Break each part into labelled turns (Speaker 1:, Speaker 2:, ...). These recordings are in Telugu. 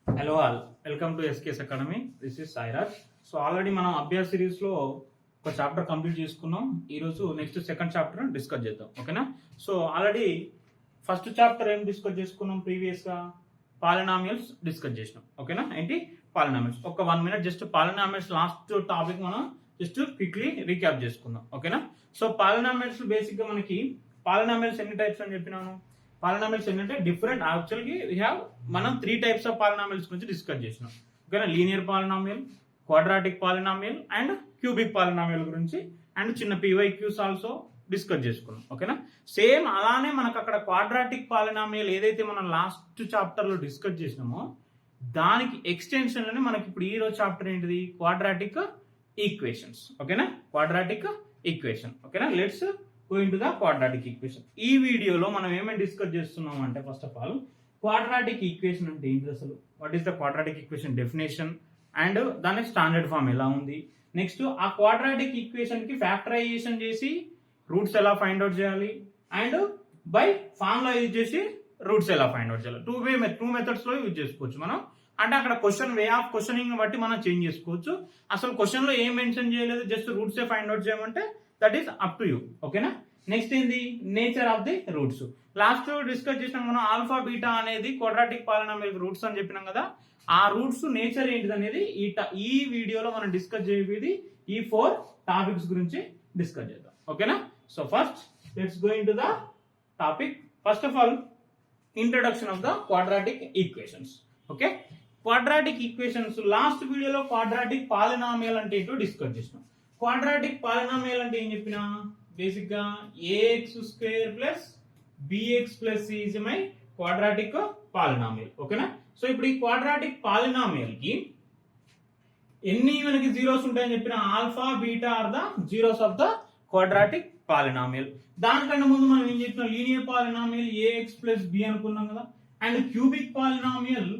Speaker 1: Hello all, welcome to SKS Academy. This is Sairaj. So already మనం అభ్యాస్ సిరీస్ లో ఒక చాప్టర్ కంప్లీట్ చేసుకున్నాం. ఈరోజు నెక్స్ట్ సెకండ్ చాప్టర్ డిస్కస్ చేద్దాం, ఓకేనా? సో ఆల్రెడీ ఫస్ట్ చాప్టర్ ఏం డిస్కస్ చేసుకున్నాం, ప్రీవియస్ గా పాలినామియల్స్ డిస్కస్ చేసినాం, ఓకేనా? ఏంటి పాలినామియల్స్, ఒక 1 minute just polynomials last topic మనం జస్ట్ క్విక్లీ రీక్యాప్ చేసుకుందాం, ఓకేనా? సో పాలినామియల్స్ బేసిక్ గా మనకి పాలినామియల్స్ ఎన్ని టైప్స్ అని చెప్పినాను. పాలినామియల్స్ ఏంటంటే డిఫరెంట్, యాక్చువల్గా వీ హ్యావ్ మనం 3 types ఆఫ్ పాలినామియల్స్ గురించి డిస్కస్ చేసినాం, ఓకేనా? Linear polynomial, quadratic polynomial and cubic polynomial గురించి అండ్ చిన్న PYQs ఆల్సో డిస్కస్ చేసుకున్నాం, ఓకేనా? సేమ్ అలానే మనకు అక్కడ క్వాడ్రాటిక్ పాలినామియల్ ఏదైతే మనం లాస్ట్ చాప్టర్ లో డిస్కస్ చేసినామో దానికి ఎక్స్టెన్షన్ లోనే మనకి ఇప్పుడు ఈ రోజు చాప్టర్ ఏంటిది, క్వాడ్రాటిక్ ఈక్వేషన్స్, ఓకేనా? క్వాడ్రాటిక్ ఈక్వేషన్, ఓకేనా? Let's going to the quadratic equation. ఈ వీడియోలో మనం ఏమేమి డిస్కస్ చేస్తున్నాం అంటే, first of all quadratic equation అంటే ఏంటి అసలు, what is the quadratic equation definition and దాని స్టాండర్డ్ ఫామ్ ఎలా ఉంది. నెక్స్ట్ ఆ క్వాడ్రాటిక్ ఈక్వేషన్ కి ఫ్యాక్టరైజేషన్ చేసి రూట్స్ ఎలా ఫైండ్ అవుట్ చేయాలి అండ్ బై ఫార్ములా యూజ్ చేసి రూట్స్ ఎలా ఫైండ్ అవుట్ చేయాలి. టూ మెథడ్స్ లో యూజ్ చేసుకోవచ్చు మనం. అంటే అక్కడ క్వశ్చన్ వే ఆఫ్ క్వశ్చనింగ్ బట్టి మనం చేంజ్ చేసుకోవచ్చు. అసలు క్వశ్చన్ లో ఏం మెన్షన్ చేయలేదు, జస్ట్ రూట్స్ ఏ ఫైండ్ అవుట్ చేయమంటే that is up to you, ఓకేనా? నెక్స్ట్ ఏంది, nature of the roots. Last discuss చేసినాం మనం, ఆల్ఫా బీటా అనేది క్వాడ్రాటిక్ పాలినామియల్ రూట్స్ అని చెప్పినాం కదా. ఆ రూట్స్ నేచర్ ఏంటిది అనేది ఈ వీడియోలో మనం డిస్కస్ చేయబోయేది ఈ 4 టాపిక్స్ గురించి డిస్కస్ చేద్దాం, ఓకేనా? So first let's go in to the topic. First of all introduction of the quadratic equations, okay? Quadratic equations last వీడియోలో క్వాడ్రాటిక్ పాలినామియల్ అంటే ఏంటో డిస్కస్ చేసినాం. క్వాడ్రాటిక్ పాలినామియల్ అంటే ఏం చెప్పినా, బేసిక్ గా ax² plus bx plus c is my quadratic polynomial, ఓకేనా? సో ఇప్పుడు ఈ క్వాడ్రాటిక్ పాలినామియల్ కి ఎన్ని మనకి జీరోస్ ఉంటాయని చెప్పిన, alpha beta are the zeros of the quadratic polynomial. దానికంటే ముందు మనం ఏం చెప్పినాం, linear polynomial ax plus b అనుకున్నాం కదా. And cubic polynomial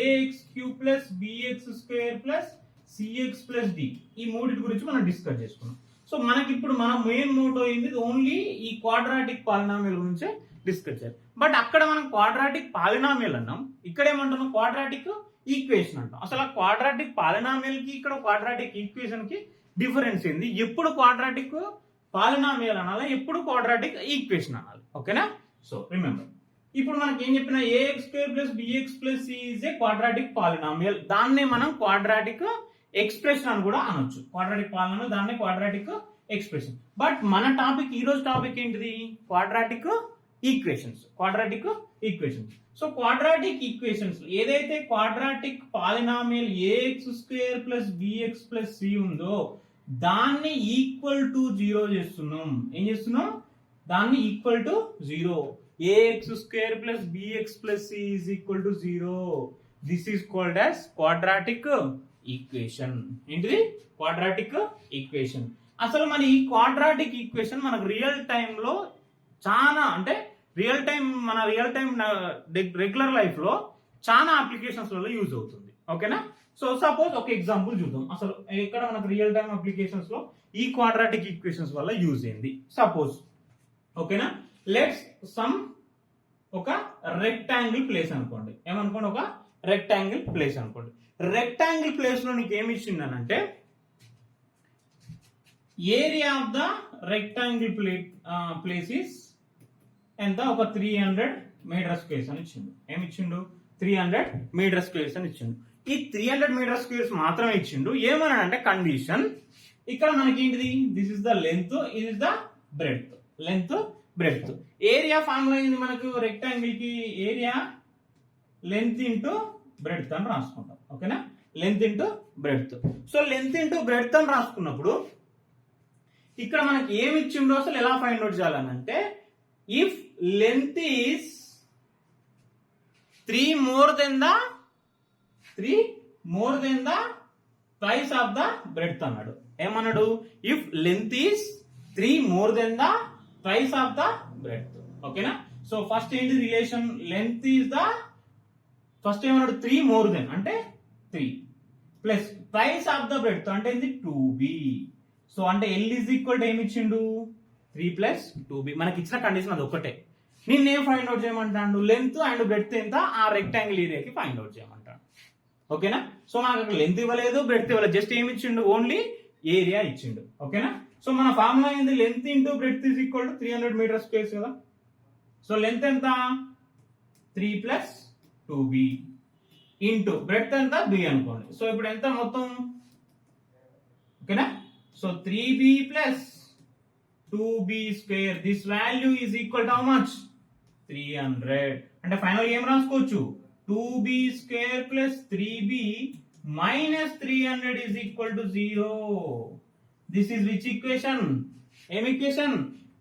Speaker 1: ax³ plus bx² plus cx plus d, ఈ మూడింటి గురించి మనం డిస్కస్ చేసుకున్నాం. సో మనకి ఇప్పుడు మన మెయిన్ మోటో ఏంది, ఓన్లీ ఈ క్వాడ్రాటిక్ పాలినామియల్ గురించే డిస్కస్ చేయాలి. బట్ అక్కడ మనం క్వాడ్రాటిక్ పాలినామియల్ అన్నాం, ఇక్కడ ఏమంటున్నాం, క్వాడ్రాటిక్ ఈక్వేషన్ అంటాం. అసలు ఆ క్వాడ్రాటిక్ పాలినామియల్ కి ఇక్కడ క్వాడ్రాటిక్ ఈక్వేషన్ కి డిఫరెన్స్ ఏంది, ఎప్పుడు క్వాడ్రాటిక్ పాలినామియల్ అనాలి, ఎప్పుడు క్వాడ్రాటిక్ ఈక్వేషన్ అనాలి, ఓకేనా? సో రిమెంబర్, ఇప్పుడు మనకి ఏం చెప్పిన, ax² plus bx plus c is a quadratic polynomial. దాన్నే మనం క్వాడ్రాటిక్ ఎక్స్ప్రెషన్ అని కూడా అనొచ్చు. క్వాడ్రాటిక్ పాలినామియల్ దాన్ని క్వాడ్రాటిక్ ఎక్స్ప్రెషన్. బట్ మన టాపిక్, ఈ రోజు టాపిక్ ఏంటిది, quadratic equations. Quadratic equations. So quadratic equations ఏదైతే quadratic polynomial ax² plus bx plus c ఉందో దాన్ని ఈక్వల్ టు 0 చేస్తున్నాం. ఏం చేస్తున్నాం, దాన్ని equal to 0. ax² plus bx plus c is equal to 0. This is called as quadratic equation. ఏంటిది, క్వాడ్రాటిక్ ఈక్వేషన్. అసలు మన ఈ క్వాడ్రాటిక్ ఈక్వేషన్ మనకు రియల్ టైమ్ లో చాలా, అంటే మన రియల్ టైం రెగ్యులర్ లైఫ్ లో చాలా అప్లికేషన్స్ లలో యూజ్ అవుతుంది, ఓకేనా? సో సపోజ్ ఒక ఎగ్జాంపుల్ చూద్దాం, అసలు ఇక్కడ మనకు రియల్ టైం అప్లికేషన్స్ లో ఈ క్వాడ్రాటిక్ ఈక్వేషన్స్ వల్ల యూజ్ అయింది. సపోజ్, ఓకేనా, లెట్స్ సమ్ ఒక రెక్టాంగిల్ ప్లేస్ అనుకోండి. ఏమనుకోండి, ఒక రెక్టాంగిల్ ప్లేస్ అనుకోండి. రెక్టాంగిల్ ప్లేస్ లో నీకు ఏమి ఇచ్చిందనంటే, area of the rectangle place is ఎంత, ఒక 300 మీటర్ స్క్వేర్స్ అని ఇచ్చిండు. ఏమి ఇచ్చిండు, 300 మీటర్ స్క్వేర్స్ అని ఇచ్చిండు. ఈ 300 మీటర్ స్క్వేర్స్ మాత్రమే ఇచ్చిండు. ఏమని అంటే కండిషన్, ఇక్కడ మనకి ఏంటిది, దిస్ ఇస్ ద లెంత్, ఇది is the breadth. Length, breadth. Area formula ఏంది మనకు, రెక్టాంగిల్ కి ఏరియా లెంత్ ఇంటూ బ్రెడ్త్ అని రాసుకుంటాం, ఓకేనా? Length into breadth. So length into breadth అని రాసుకున్నప్పుడు ఇక్కడ మనకి ఏమి ఇచ్చిండో అసలు ఎలా ఫైండ్ అవుట్ చేయాలనంటే, if length is 3 more than the twice of the breadth అన్నాడు. ఏమన్నాడు, if length is 3 more than the twice of the breadth, ఓకేనా? సో ఫస్ట్ ఏంటి relation, length is the, first ఏమన్నాడు, 3 more than అంటే 3 plus twice of the breadth అంటే ఏంటి, 2b. సో అంటే L ఈజ్ ఈక్వల్ టు ఏమి ఇచ్చిండు, 3 ప్లస్ 2b. మనకి ఇచ్చిన కండిషన్ అది ఒకటే. నిన్నేం ఫైండ్ అవుట్ చేయమంటాడు, లెంత్ అండ్ బ్రెడ్త్ ఎంత ఆ రెక్టాంగిల్ ఏరియాకి ఫైండ్ అవుట్ చేయమంటాడు. ఓకేనా. సో మనకు లెంత్ ఇవ్వలేదు, బ్రెడ్త్ ఇవ్వలేదు, జస్ట్ ఏమి ఇచ్చిండు, ఓన్లీ ఏరియా ఇచ్చిండు. ఓకేనా. సో మన ఫార్ములా ఏంది, length into breadth is equal to 300 metre squares కదా. సో లెంత్ ఎంత 3 + 2b ఇంటూ బ్రెడ్త్ ఎంత b అనుకోండి. సో ఇప్పుడు ఎంత మొత్తం, ఓకేనా. So 3b + 2b square, this value is equal to how much 300. అంటే ఫైనల్ ఏం రాసుకోవచ్చు, 2b square + 3b - 300 is equal to 0. This is which equation, ఏం ఈక్వేషన్,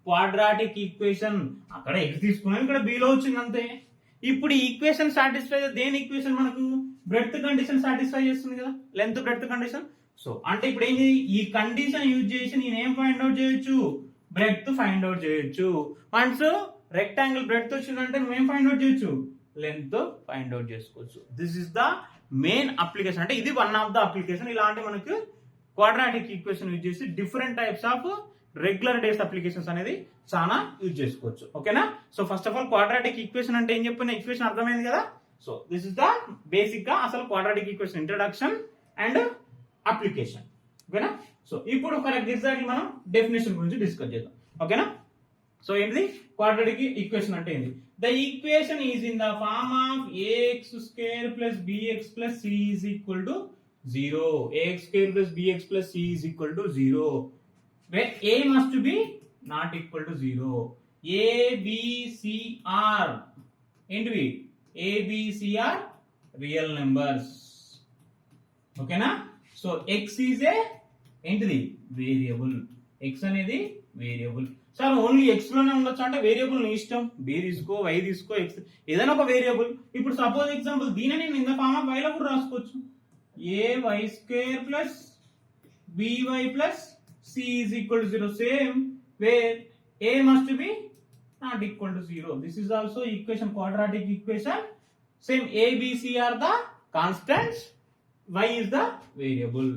Speaker 1: క్వాడ్రాటిక్ ఈక్వేషన్. అక్కడ x తీసుకున్నాం, ఇక్కడ b లో వచ్చింది అంతే. ఇప్పుడు ఈ ఈక్వేషన్ సాటిస్ఫై, దేని ఈక్వేషన్ మనకు బ్రెడ్త్ కండిషన్ సాటిస్ఫై చేస్తుంది కదా, లెంత్ బ్రెడ్త్ కండిషన్. సో అంటే ఇప్పుడు ఏంటి, ఈ కండిషన్ యూజ్ చేసి నేను ఏం ఫైండ్ అవుట్ చేయొచ్చు, బ్రెడ్త్ ఫైండ్ అవుట్ చేయొచ్చు. వన్స్ రెక్టాంగిల్ బ్రెడ్త్ వచ్చిందంటే నువ్వేం ఫైండ్ అవుట్ చేయొచ్చు, లెంత్ ఫైండ్ అవుట్ చేసుకోవచ్చు. This is the main application. అంటే ఇది వన్ ఆఫ్ ద అప్లికేషన్. ఇలాంటి మనకు క్వాడ్రాటిక్ ఈక్వేషన్ యూజ్ చేసి different types of regular days applications అనేది చాలా యూజ్ చేసుకోవచ్చు. ఓకేనా. So first of all quadratic equation అంటే ఏం చెప్పిన, ఈక్వేషన్ అర్థమైంది కదా. So this is the basic గా అసలు quadratic equation introduction and application. ఓకేనా. సో ఇప్పుడు ఫర్ ఎగ్జాంపుల్ మనం డెఫినేషన్ గురించి డిస్కస్ చేద్దాం. ఓకేనా. సో ఏంటిది క్వాడ్రాటిక్ ఈక్వేషన్ అంటే ఏంటి, the equation is in the form of ax² + bx + c is equal to 0. ax² + bx + c is equal to 0. where a must be not equal to 0. a b c are ఏంటివి, a b c are real numbers. ఓకేనా. సో x is a ఏంటిది, వేరియబుల్. x అనేది వేరియబుల్. సార్ ఓన్లీ x లోనే ఉండొచ్చు అంటే వేరియబుల్ నీ ఇష్టం, b తీసుకో, y తీసుకో, x ఏదైనా ఒక వేరియబుల్. ఇప్పుడు సపోజ్ ఎగ్జాంపుల్ దీనిని నేను in the form of y లో కూడా రాసుకోవచ్చు, ay² + by + c is equal to 0. Same where a must be not equal to 0. This is also equation, quadratic equation. Same a b c are the constants, y is the variable.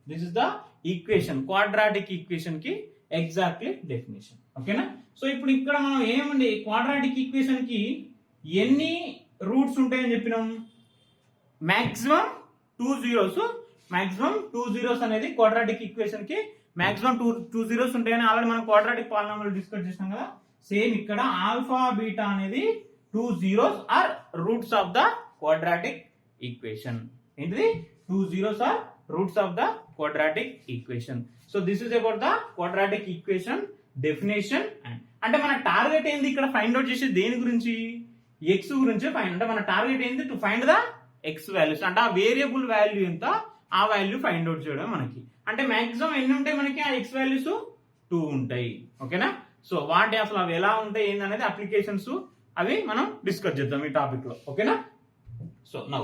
Speaker 1: This is the equation, quadratic equation ki exactly definition. Okay na. So ఇప్పుడు ఇక్కడ మనం ఏమండి క్వాడ్రాటిక్ ఈక్వేషన్ కి ఎన్ని రూట్స్ ఉంటాయని చెప్పినాం, మాక్సిమం 2 zeros. మాక్సిమం 2 zeros అనేది క్వాడ్రాటిక్ ఈక్వేషన్ కి మాక్సిమం 2 zeros ఉంటాయని ఆల్రెడీ మనం క్వాడ్రాటిక్ పాలినామియల్ డిస్కస్ చేసాం కదా. సేమ్ ఇక్కడ ఆల్ఫా బీటా అనేది 2 zeros are roots of the quadratic equation. ఏంటిది, 2 zeros are roots of the quadratic equation. So this is about the quadratic equation definition. అంటే మన టార్గెట్ ఏంది ఇక్కడ ఫైండ్ అవుట్ చేసి దేని గురించి, ఎక్స్ గురించి ఫైండ్. అంటే మన టార్గెట్ ఏంది, to find the X values. అంటే ఆ వేరియబుల్ వాల్యూ ఎంత, ఆ వాల్యూ ఫైండ్ అవుట్ చేయడం మనకి. అంటే మాక్సిమం ఎన్ని ఉంటాయి మనకి, ఆ ఎక్స్ వాల్యూస్ 2 ఉంటాయి. ఓకేనా. సో వాటి అసలు అవి ఎలా ఉంటాయి ఏంది అనేది అప్లికేషన్స్ అవి మనం డిస్కస్ చేద్దాం ఈ టాపిక్ లో. ఓకేనా. సో నౌ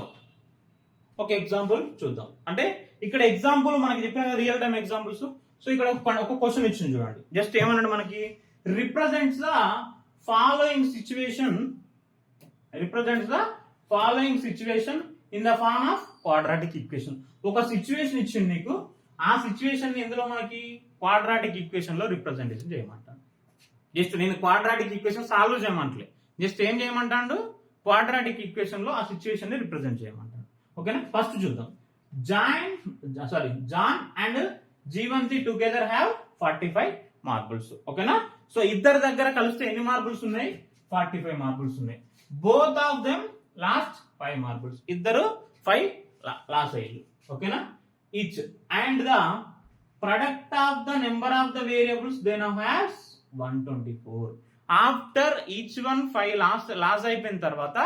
Speaker 1: ఒక ఎగ్జాంపుల్ చూద్దాం. అంటే ఇక్కడ ఎగ్జాంపుల్ మనకి చెప్పిన రియల్ టైమ్ ఎగ్జాంపుల్స్. సో ఇక్కడ ఒక క్వశ్చన్ ఇచ్చింది చూడండి. జస్ట్ ఏమన్నాడు మనకి, represents the following situation, represents the following situation in the form of quadratic equation. ఒక సిచ్యువేషన్ ఇచ్చింది నీకు, ఆ సిచ్యువేషన్ ని ఎందులో మనకి క్వాడ్రాటిక్ ఈక్వేషన్ లో రిప్రజెంటేషన్ చేయమంటాను. జస్ట్ నేను క్వాడ్రాటిక్ ఈక్వేషన్ సాల్వ్ చేయమంటలే, జస్ట్ ఏం చేయమంటాడు, క్వాడ్రాటిక్ ఈక్వేషన్ లో ఆ సిచ్యువేషన్ ని రిప్రజెంట్ చేయమంటాను. ఓకేనా. ఫస్ట్ చూద్దాం. John and Jeevanti together have 45 marbles. ఓకేనా. సో ఇద్దరి దగ్గర కలిస్తే ఎన్ని మార్బుల్స్ ఉన్నాయి, 45 మార్బుల్స్ ఉన్నాయి. Both of them lost 5 marbles. ఇద్దరు 5 లాస్ అయ్యారు. ఓకేనా. Each and the product of the number of the variables they now has 124. After each one 5 loss అయిపోయిన తర్వాత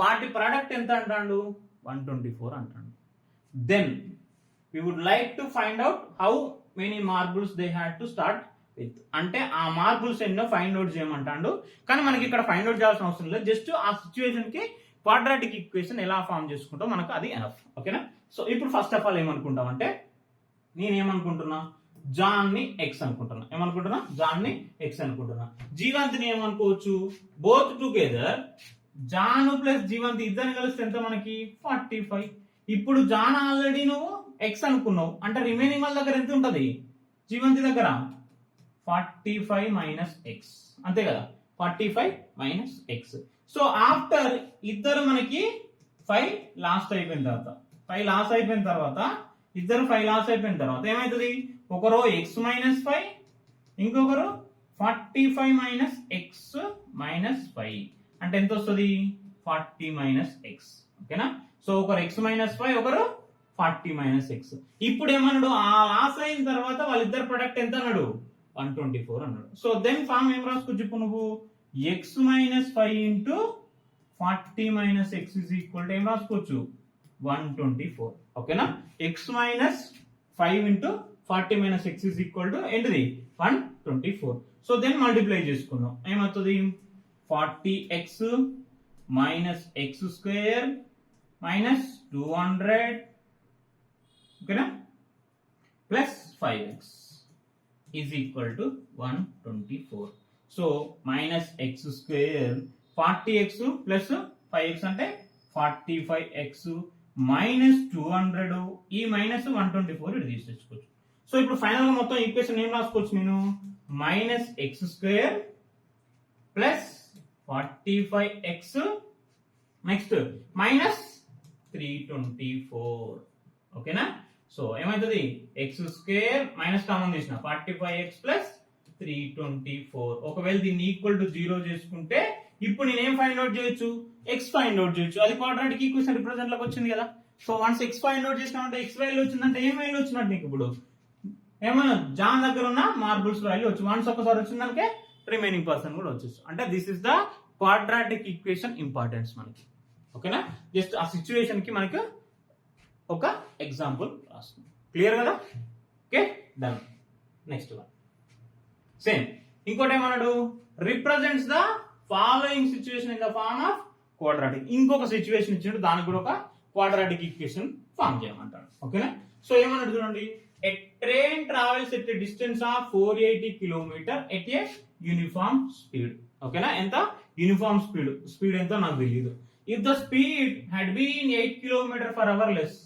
Speaker 1: వాటి ప్రొడక్ట్ ఎంత అంటాడు, 124 అంటాడు. Then we would like to find out how many marbles they had to start with. అంటే ఆ మార్బుల్స్ ఎన్నో ఫైండ్ అవుట్ చేయమంటాడు. కానీ మనకి ఇక్కడ ఫైండ్ అవుట్ చేయాల్సిన అవసరం లేదు, జస్ట్ ఆ సిచ్యువేషన్ కి క్వాడ్రాటిక్ ఈక్వేషన్ ఎలా ఫామ్ చేసుకుంటాం మనకు అది ఎనఫ్. ఓకేనా. సో ఇప్పుడు ఫస్ట్ ఆఫ్ ఆల్ ఏమనుకుంటాం అంటే, నేనేమనుకుంటున్నా, జాన్ ని ఎక్స్ అనుకుంటున్నా. ఏమనుకుంటున్నా, జాన్ ని ఎక్స్ అనుకుంటున్నా. Jeevantini ఏమనుకోవచ్చు, both together Jan plus జీవంతి ఇద్దరిని కలిస్తే ఎంత మనకి 45. ఇప్పుడు జాన్ ఆల్రెడీ నువ్వు ఎక్స్ అనుకున్నావు, అంటే రిమైనింగ్ వాళ్ళ దగ్గర ఎంత ఉంటది, జీవంతి దగ్గర 45 - x అంతే కదా. 45 మైనస్ ఎక్స్. సో ఆఫ్టర్ ఇద్దరు మనకి 5 లాస్ట్ అయిపోయిన తర్వాత ఇద్దరు 5 లాస్ అయిపోయిన తర్వాత ఏమవుతుంది, ఒకరు ఎక్స్ మైనస్ 5 ఇంకొకరు 45 మైనస్ ఎక్స్ మైనస్ 5 అంటే ఎంత వస్తుంది 40 మైనస్ ఎక్స్. ఓకేనా. సో ఒకరు ఎక్స్ మైనస్ 5 ఒకరు 40 మైనస్ ఎక్స్. ఇప్పుడు ఏమన్నాడు, ఆ లాస్ అయిన తర్వాత వాళ్ళిద్దరు ప్రొడక్ట్ ఎంత అన్నాడు 124 అన్నాడు. సో దెన్ ఫామ్ ఏం రాసుకోవచ్చు ఇప్పుడు నువ్వు, X minus 5 into 40 minus X is equal to ఏం రాసుకోవచ్చు 124. ఓకేనా. X minus 5 into 40 minus X is equal to ఏంటిది 124. సో దెన్ మల్టిప్లై చేసుకుందాం, ఏమవుతుంది 40x minus X square minus 200 ఓకేనా plus 5x is equal to 124. So minus X square 40x plus 5x అంటే 45x మైనస్ 200 ఈ మైనస్ 124 ఇది తీసేసుకోవచ్చు. సో ఇప్పుడు ఫైనల్ గా మొత్తం ఈక్వేషన్ ఏం రాసుకోవచ్చు నేను, minus X square plus 45x next minus 324. ఓకేనా. సో ఏమైతుంది ఎక్స్ స్క్వేర్ మైనస్ కామన్ తీసిన 45x ప్లస్ 324. ఒకవేళ దీన్ని ఈక్వల్ టు 0 చేసుకుంటే ఇప్పుడు నేనేం ఫైండ్ అవుట్ చేయొచ్చు, ఎక్స్ ఫైండ్ అవుట్ చేయొచ్చు. అది క్వాడ్రాటిక్ ఈక్వేషన్ రిప్రజెంట్ లోకి వచ్చింది కదా. So once X find out చేసినామంటే ఎక్స్ వాల్యూ వచ్చిందంటే ఏం వాల్యూ వచ్చినట్టు నీకు ఇప్పుడు ఏమన్నా జాన్ దగ్గర ఉన్న మార్బుల్స్ వాల్యూ వచ్చి వన్స్ ఒకసారి వచ్చిందంటే రిమైనింగ్ పర్సన్ కూడా వచ్చేసి. అంటే this is the quadratic equation importance మనకి. ఓకేనా. జస్ట్ ఆ సిచ్యువేషన్ కి మనకు ఒక ఎగ్జాంపుల్ రాస్తుంది. క్లియర్ కదా. Okay done. Next one same ఇంకోటి ఏమన్నాడు, represents the following situation in the form of quadratic. ఇంకొక సిచ్యువేషన్ ఇచ్చాడు, దానికి కూడా ఒక క్వాడ్రాటిక్ ఈక్వేషన్ ఫార్మ్ చేయమంటాడు. ఓకేనా. సో ఏమన్నాడు చూడండి, a train travels at a distance of 480 km at a uniform speed. ఓకేనా. ఎంత యూనిఫామ్ స్పీడ్ ఎంతో నాకు తెలియదు. If the speed had been 8 km/h less.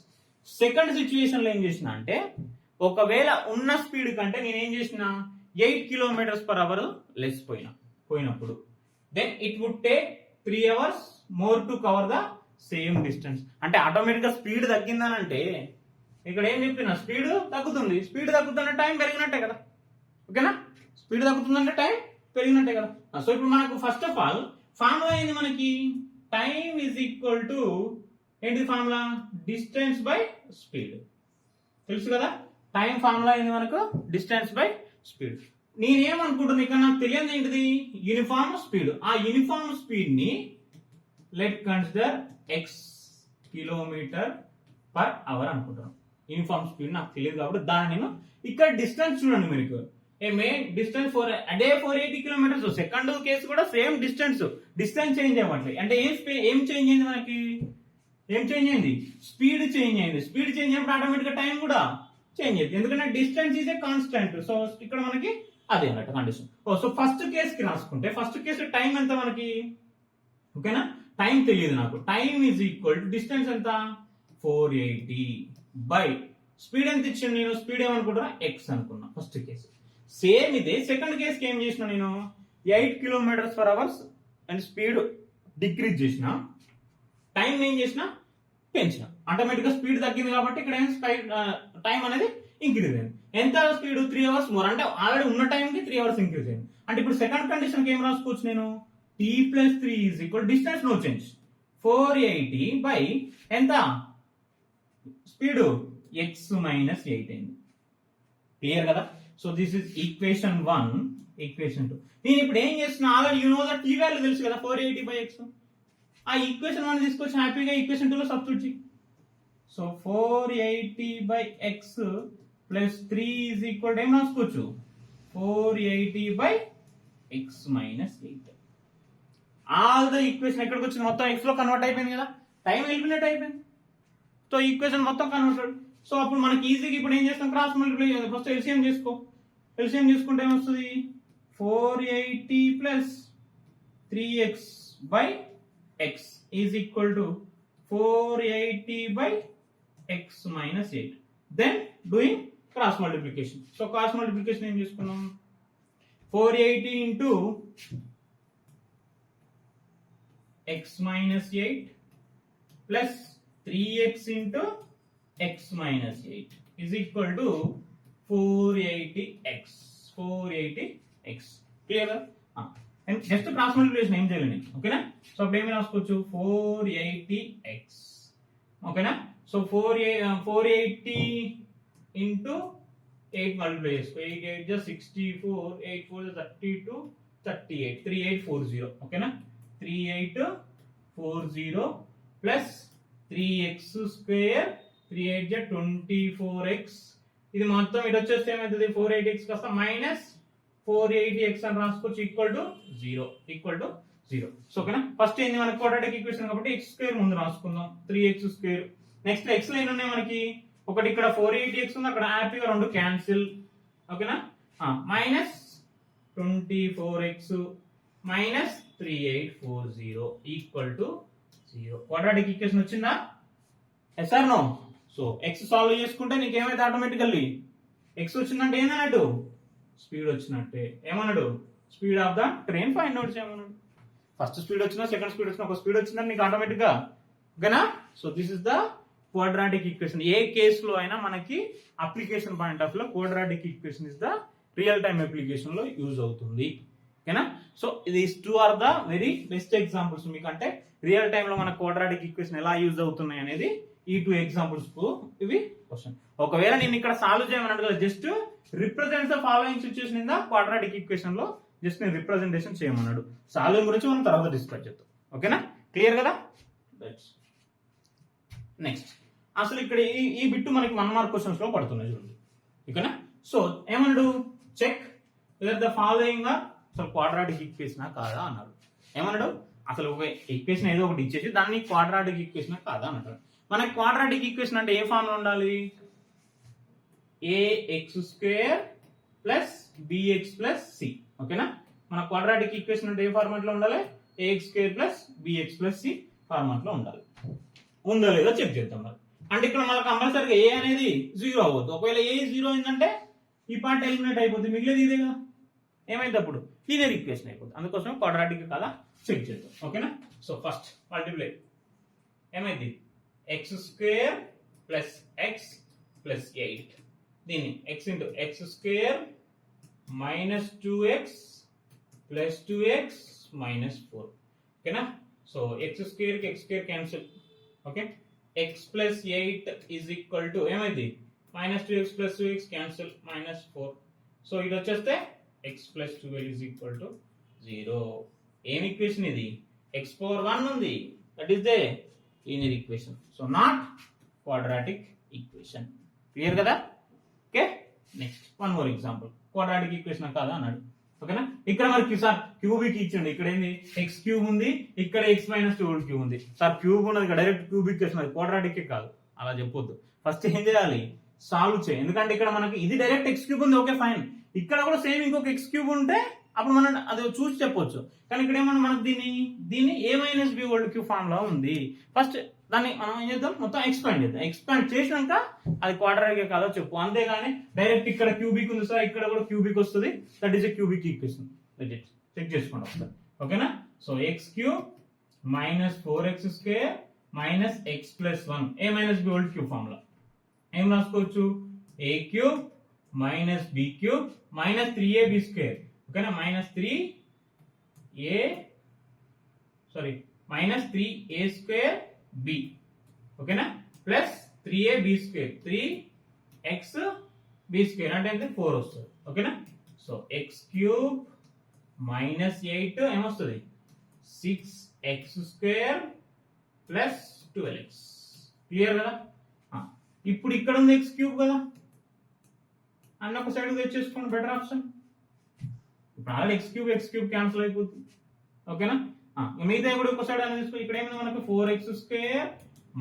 Speaker 1: Second situation లో ఏం చేసిన అంటే, ఒకవేళ ఉన్న స్పీడ్ కంటే నేనేం చేసిన 8 km/h లెస్ పోయినప్పుడు then it would take 3 hours more to cover the same distance. అంటే ఆటోమేటిక్ గా స్పీడ్ తగ్గిందనంటే ఇక్కడ ఏం చెప్పిన, స్పీడ్ తగ్గుతుంది. స్పీడ్ తగ్గుతుందంటే టైం పెరిగినట్టే కదా. ఓకేనా. స్పీడ్ తగ్గుతుందంటే టైం పెరిగినట్టే కదా. సో ఇప్పుడు మనకు ఫస్ట్ ఆఫ్ ఆల్ ఫార్ములా ఏంది మనకి, టైం ఈజ్ ఈక్వల్ టు ఏంటి ఫార్ములా, డిస్టెన్స్ బై స్పీడ్. తెలుసు కదా. టైం ఫార్ములా ఏంది మనకు, డిస్టెన్స్ బై స్పీడ్. నేనేమనుకుంటున్నా ఇక్కడ నాకు తెలియదు ఏంటిది, యూనిఫామ్ స్పీడ్. ఆ యూనిఫామ్ స్పీడ్ ని లెట్ కన్సిడర్ ఎక్స్ km/h అనుకుంటున్నాను. యూనిఫామ్ స్పీడ్ నాకు తెలియదు కాబట్టి దాన్ని నేను ఇక్కడ డిస్టెన్స్ చూడండి మీకు, ఏ మెయిన్ డిస్టెన్స్ ఫర్ అదే 480 km. సెకండ్ కేసు కూడా సేమ్ డిస్టెన్స్ చేంజ్ అవ్వట్లేదు. అంటే ఏం చేంజ్ అయింది మనకి, ఏం చేంజ్ అయింది, స్పీడ్ చేంజ్ అయింది. స్పీడ్ చేంజ్ అయినప్పుడు ఆటోమేటిక్ గా టైం కూడా చేంజ్ అయింది, ఎందుకంటే distance is a constant. So ఇక్కడ మనకి అదే అన్నట్టు కండిషన్. సో ఫస్ట్ కేసుకి రాసుకుంటే ఫస్ట్ కేసు టైం ఎంత మనకి, ఓకేనా. టైం తెలియదు నాకు. Time is equal to distance ఎంత 480 బై స్పీడ్ ఎంత ఇచ్చాను నేను, స్పీడ్ ఏమనుకుంటున్నా ఎక్స్ అనుకున్నా ఫస్ట్ కేసు. సేమ్ ఇదే సెకండ్ కేసుకి ఏం చేసిన నేను, 8 km/h అండ్ స్పీడ్ డిక్రీజ్ చేసిన, టైం ఏం చేసిన పెంచిన. ఆటోమేటిక్ గా స్పీడ్ తగ్గింది కాబట్టి ఇక్కడ టైం అనేది ఇంక్రీజ్ అయింది. ఎంత స్పీడ్ 3 hours మోర్, అంటే ఆల్రెడీ ఉన్న టైంకి 3 hours ఇంక్రీజ్ అయింది. అంటే ఇప్పుడు సెకండ్ కండిషన్ కి ఏం రాసుకోవచ్చు నేను, t+3 is equal distance no change 480 by ఎంత స్పీడ్ x మైనస్ 8 అయింది. క్లియర్ కదా. So this is equation 1. Equation 2 నేను ఇప్పుడు ఏం చేస్తున్నా, already you know the t value తెలుసు కదా 480 బై x. ఆ ఈక్వేషన్ 1 తీసుకొచ్చి హ్యాపీగా ఈక్వేషన్ 2 లో సబ్స్టిట్యూట్ చేయి. So 480 by x plus 3 is equal ఏం రాసుకోవచ్చు 480 by x minus 8. All the equation ఎక్కడికి వచ్చింది, మొత్తం x లో కన్వర్ట్ అయిపోయింది కదా, టైం ఎలిమినేట్ అయిపోయింది. సో ఈక్వేషన్ మొత్తం కన్వర్టెడ్. సో అప్పుడు మనకి ఈజీగా ఇప్పుడు ఏం చేస్తాం, క్రాస్ మల్టిప్లై చేయాలి. ఫస్ట్ ఎల్సిఎం చేసుకో. ఎల్సిఎం చేసుకుంటే ఏమొస్తుంది 480 plus 3x by x is equal to 480 by x minus 8. Then doing cross multiplication. So cross multiplication ఏం చేసుకున్నాం, 480 into x minus 8 plus 3x into x minus 8 is equal to 480x. 480x. Clear? And just cross multiplication ఏం చేయాలి ఓకేనా. సో అప్పుడు ఏమి రాసుకోవచ్చు 480x ఓకేనా. సో 480 into 8 multiply చేసుకో 8 8 just 64 8 4 32 38 3840 ఓకేనా. 3840 plus 3x square 3 8 just 24x. ఇది మొత్తం ఇటు వచ్చేస్తే ఏమవుతుంది 480x కాస్త మైనస్ 480x అని రాసుకోవచ్చు ఈక్వల్ టు 0 సో ఓకేనా. ఫస్ట్ ఏంది మనకి క్వాడ్రాటిక్ ఈక్వేషన్ కాబట్టి x స్క్వేర్ ముందు రాసుకుందాం 3x square. Next x line ఉన్నాయి మనకి ఒకటి ఇక్కడ 480x ఉంది అక్కడ హ్యాపీగా రెండు క్యాన్సిల్ ఓకేనా. Minus 24x minus 3840 equal to 0. Quadratic equation వచ్చిందా? Yes or no? So x solve చేసుకుంటే నీకు ఏమైతే ఆటోమేటికల్లీ x వచ్చిందంటే ఏందన్నట్టు స్పీడ్ వచ్చినట్టే. ఏమన్నాడు? Speed of the train find out చేయమన్నాడు. ఫస్ట్ స్పీడ్ వచ్చినా సెకండ్ స్పీడ్ వచ్చినా ఒక స్పీడ్ వచ్చిందని నీకు ఆటోమేటిక్ గా ఓకేనా. So this is the quadratic equation. ఏ కేసులో అయినా మనకి అప్లికేషన్ పాయింట్ ఆఫ్ లో quadratic equation is the real time application లో యూజ్ అవుతుంది ఓకేనా. So these two are the very best examples మీకు అంటే రియల్ టైమ్ లో మన క్వాడ్రాటిక్ ఈక్వేషన్ ఎలా యూజ్ అవుతున్నాయి అనేది ఈ టూ ఎగ్జాంపుల్స్ కు ఇవి క్వశ్చన్. ఒకవేళ నేను ఇక్కడ సాల్వ్ చేయమని అడగలేదు just represent the following situation in the quadratic equation లో జస్ట్ నేను రిప్రజెంటేషన్ చేయమన్నాడు. సాల్వింగ్ గురించి మనం తర్వాత డిస్కస్ చేద్దాం ఓకేనా. క్లియర్ కదా? నెక్స్ట్ అసలు ఇక్కడ ఈ బిట్టు మనకి 1 మార్క్ క్వశ్చన్స్ లో పడుతున్నాయి చూడండి ఓకేనా. సో ఏమన్నాడు? Check whether the following are అసలు క్వాడ్రాటిక్ ఈక్వేషన్ కాదా అన్నాడు. ఏమన్నాడు? అసలు ఒక ఈక్వేషన్ ఏదో ఒకటి ఇచ్చేసి దాన్ని క్వాడ్రాటిక్ ఈక్వేషన్ కాదా అన్నాడు. మనకి క్వాడ్రాటిక్ ఈక్వేషన్ అంటే ఏ ఫామ్ లో ఉండాలి? ax square plus bx plus c ఓకేనా. మన క్వాడ్రాటిక్ ఈక్వేషన్ అంటే ఏ ఫార్మాట్ లో ఉండాలి? ax square plus bx plus c format లో ఉండాలి. ఉందో లేదో చెక్ చేద్దాం మరి. అంటే ఇక్కడ మనకు కంపల్సరీగా ఏ అనేది 0 అవ్వద్దు. ఒకవేళ ఏ 0 అయిందంటే ఈ పార్ట్ ఎలిమినేట్ అయిపోతుంది, మిగిలేదు ఇదే కదా. ఏమైంది అప్పుడు? లీనియర్ ఈక్వేషన్ అయిపోతుంది. అందుకోసం క్వాడ్రాటిక్ కదా చెక్ చేద్దాం ఓకేనా. సో ఫస్ట్ మల్టిప్లై ఏమైంది? x square plus x plus 8 దీన్ని x into x square minus 2x plus 2x minus 4 ఓకేనా. సో x స్క్వేర్ కి x square cancel okay. x plus 8 is equal to ఏమైంది? Minus 2x plus 2x cancel minus 4. So ఇది వచ్చేస్తే x plus 12 is equal to 0. ఏం ఈక్వేషన్ ఇది? x పవర్ 1 ఉంది, that is the linear equation. So not quadratic equation. Clear కదా? Okay. Next one more example. Quadratic equation కాదా అన్నాడు ఓకేనా. ఇక్కడ మరి సార్ క్యూబిక్ ఇచ్చిండు. ఇక్కడ ఏంది? ఎక్స్ క్యూబ్ ఉంది, ఇక్కడ ఎక్స్ మైనస్ 2 క్యూబ్ ఉంది. సార్ క్యూబ్ ఉన్నది డైరెక్ట్ క్యూబిక్ ఈక్వేషన్, అది క్వాడ్రాటిక్ కాదు అలా చెప్పొద్దు. ఫస్ట్ ఏం చేయాలి? సాల్వ్ చేయి. ఎందుకంటే ఇక్కడ మనకి ఇది డైరెక్ట్ ఎక్స్ క్యూబ్ ఉంది ఓకే ఫైన్. ఇక్కడ కూడా సేమ్ ఇంకొక ఎక్స్ క్యూబ్ ఉంటే అప్పుడు మనం అది చూసి చెప్పొచ్చు. కానీ ఇక్కడ ఏమన్నా మనకు దీన్ని a minus b whole cube form లో ఉంది. ఫస్ట్ దాన్ని మనం ఏం చేద్దాం? మొత్తం ఎక్స్పాండ్ చేద్దాం. ఎక్స్పాండ్ చేసినాక అది క్వాడ్రాటిక్ కాదో చెప్పు. అంతేగాని డైరెక్ట్ ఇక్కడ క్యూబిక్ ఉంది సార్ ఇక్కడ కూడా క్యూబిక్ వస్తుంది, that is a cubic equation. Check చేసుకోండి ఒకసారి ఓకేనా. So x cube minus 4x square minus x plus 1 a minus b whole cube form లో ఏం రాసుకోవచ్చు? A cube minus b cube minus 3ab square ఓకేనా. మైనస్ 3a స్క్వేర్ బి ఓకేనా plus 3ab square 3x b square అంటే ఎంత? 4 వస్తుంది ఓకేనా. సో ఎక్స్ క్యూబ్ మైనస్ 8 ఏమొస్తుంది? 6x square plus 12x. Clear కదా? ఇప్పుడు ఇక్కడ ఉంది ఎక్స్ క్యూబ్ కదా, అన్న ఒక సైడ్ తెచ్చేసుకోండి, బెటర్ ఆప్షన్. ఇప్పుడు ఆల్రెడీ ఎక్స్ క్యూబ్ క్యాన్సిల్ అయిపోతుంది ఓకేనా. మిగతా కూడా ఒక సైడ్ అనేది తీసుకో. ఇక్కడ ఏమైంది మనకు? 4x square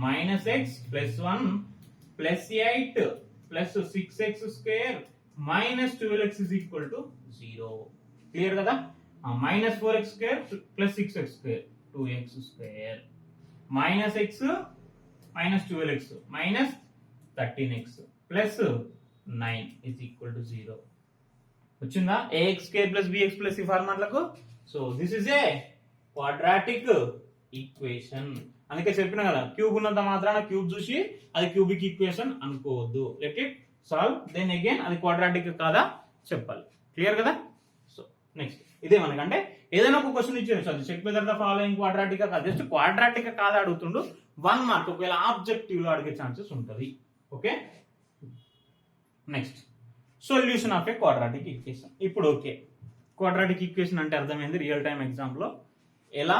Speaker 1: minus x plus 1 plus 8 plus 6x square minus 12x is equal to 0. Clear కదా? Minus 4x square plus 6x square 2x square minus x minus 12x minus 13x plus 9 is equal to 0. వచ్చిందా? ax square plus bx plus ఈ ఫార్మాట్లకు. So this is a quadratic equation. అందుకే చెప్పిన కదా, క్యూబ్ ఉన్నంత మాత్రాన క్యూబ్ చూసి అది క్యూబిక్ ఈక్వేషన్ అనుకోవద్దు. Let it solve, then again అది క్వాడ్రాటిక్ కాదా చెప్పాలి. క్లియర్ కదా? సో నెక్స్ట్ ఇదే మనకంటే ఏదైనా ఒక క్వశ్చన్ ఇచ్చేయచ్చు, అది check whether the following quadratic కాదు, జస్ట్ క్వాడ్రాటిక్ కాదా అడుగుతుండు, 1 మార్క్ ఒకవేళ ఆబ్జెక్టివ్ లో అడిగే ఛాన్సెస్ ఉంటుంది. Okay, next solution of A quadratic equation. ఇప్పుడు ఓకే, క్వాడ్రాటిక్ ఈక్వేషన్ అంటే అర్థమైంది. రియల్ టైమ్ ఎగ్జామ్ లో ఎలా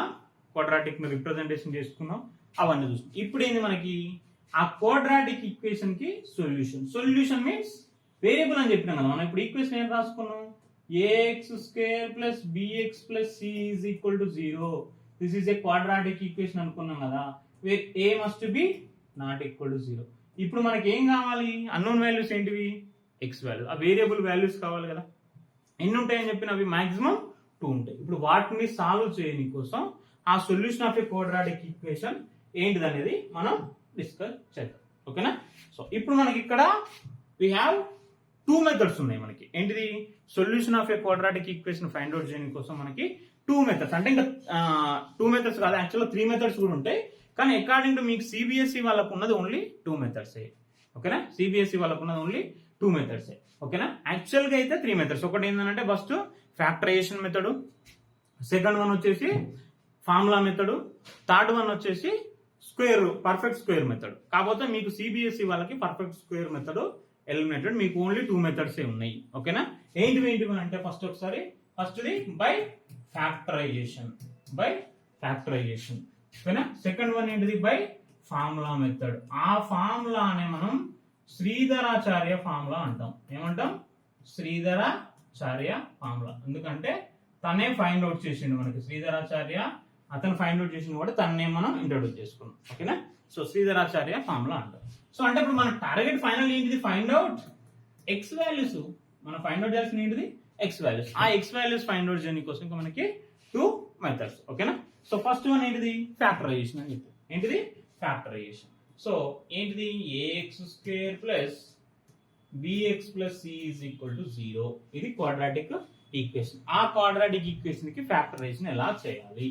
Speaker 1: క్వాడ్రాటిక్ ని రిప్రజెంటేషన్ చేసుకున్నాం అవన్నీ చూసుకున్నాం. ఇప్పుడు ఏంది మనకి ఆ క్వాడ్రాటిక్ ఈక్వేషన్ కి సొల్యూషన్. సొల్యూషన్ మీన్స్ వేరియబుల్ అని చెప్పినాం కదా మనం. ఇప్పుడు ఈక్వేషన్ ఏం రాసుకున్నాం, ax² plus bx plus c is equal to 0. This is a quadratic equation అనుకున్నాం కదా, where a must be not equal to 0. ఇప్పుడు మనకి ఏం కావాలి, అన్నోన్ వాల్యూస్ ఏంటివి, x వాల్యూ, ఆ వేరియబుల్ వాల్యూస్ కావాలి కదా. ఎన్ని ఉంటాయని చెప్పిన అవి మాక్సిమం 2 ఉంటాయి. ఇప్పుడు వాటిని సాల్వ్ చేయని కోసం ఆ solution of A quadratic equation ఏంటిది అనేది మనం డిస్కస్ చేద్దాం. ఓకేనా? సో ఇప్పుడు మనకి ఇక్కడ వి హ్యావ్ 2 మెథడ్స్ ఉన్నాయి మనకి. ఏంటిది, solution of A quadratic equation find out చేయడం కోసం మనకి 2 మెథడ్స్. అంటే ఇంకా 2 మెథడ్స్ కాదు, యాక్చువల్గా 3 మెథడ్స్ కూడా ఉంటాయి. కానీ అకార్డింగ్ టు మీకు సిబిఎస్ఈ వాళ్ళకు ఉన్నది ఓన్లీ 2 మెథడ్స్. ఓకేనా? సిబిఎస్ఈ వాళ్ళకు ఉన్నది ఓన్లీ 2 మెథడ్స్. ఓకేనా? యాక్చువల్ గా అయితే 3 మెథడ్స్. ఒకటి ఏంటంటే first factorization method, second one వచ్చేసి ఫార్ములా మెథడ్, థర్డ్ వన్ వచ్చేసి పర్ఫెక్ట్ స్క్వేర్ మెథడ్. కాకపోతే మీకు సిబిఎస్ఈ వాళ్ళకి పర్ఫెక్ట్ స్క్వేర్ మెథడ్ ఎలిమినేటెడ్, మీకు ఓన్లీ 2 మెథడ్స్ ఉన్నాయి. ఓకేనా? ఏంటివి అంటే ఫస్ట్ ఒకసారి ఫస్ట్ది బై ఫ్యాక్టరైజేషన్. ఓకేనా? సెకండ్ వన్ ఏంటిది బై ఫార్ములా మెథడ్. ఆ ఫార్ములానే మనం శ్రీధరాచార్య ఫార్ములా అంటాం. ఏమంటాం? శ్రీధరాచార్య ఫార్ములా. ఎందుకంటే తనే ఫైండ్ అవుట్ చేసిండు మనకి, శ్రీధరాచార్య అతను ఫైండ్ అవుట్ చేసిండు కూడా తన్నే మనం ఇంట్రొడ్యూస్ చేసుకున్నాం. ఓకేనా? సో శ్రీధరాచార్య ఫార్ములా అంటాం. సో అంటే ఇప్పుడు మన టార్గెట్ ఫైనల్ ఏంటిది, ఫైండ్ అవుట్ ఎక్స్ వాల్యూస్. మనం ఫైండ్ అవుట్ చేయాల్సిన ఏంటిది, ఎక్స్ వాల్యూస్. ఆ ఎక్స్ వాల్యూస్ ఫైండ్ అవుట్ చేయడం కోసం ఇంకా మనకి 2 మెథడ్స్. ఓకేనా? సో ఫస్ట్ వన్ ఏంటిది, ఫ్యాక్టరైజేషన్ అని చెప్పి. ఏంటిది, ఫ్యాక్టరైజేషన్. సో ఏంటిది, ax² plus bx plus c is equal to 0. ఇది క్వాడ్రాటిక్ ఈక్వేషన్. ఆ క్వాడ్రాటిక్ ఈక్వేషన్ కి ఫ్యాక్టరైజేషన్ ఎలా చేయాలి,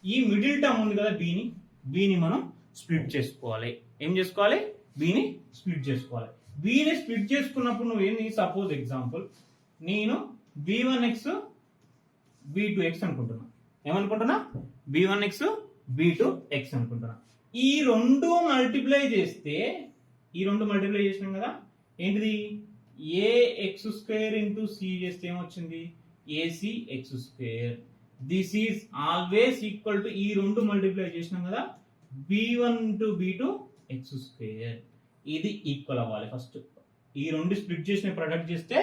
Speaker 1: ఈ మిడిల్ టర్మ్ ఉంది కదా బీని మనం స్ప్లిట్ చేసుకోవాలి. ఏం చేసుకోవాలి, బీని స్ప్లిట్ చేసుకోవాలి. బీని స్ప్లిట్ చేసుకున్నప్పుడు నువ్వేంది, సపోజ్ ఎగ్జాంపుల్ నేను b1x b2x అనుకుంటున్నా. ఏమనుకుంటున్నా, b1x b2x అనుకుంటున్నా. ఈ రెండు మల్టిప్లై చేసినాం కదా, ఏంటిది ax² ఇంటూ c చేస్తే ఏమొచ్చింది, acx². This is always equal to, ఈ రెండు మల్టిప్లై చేసినాం కదా, b1 ఇంటూ b2x². ఇది ఈక్వల్ అవ్వాలి. ఫస్ట్ ఈ రెండు స్ప్లిట్ చేసిన ప్రొడక్ట్ చేస్తే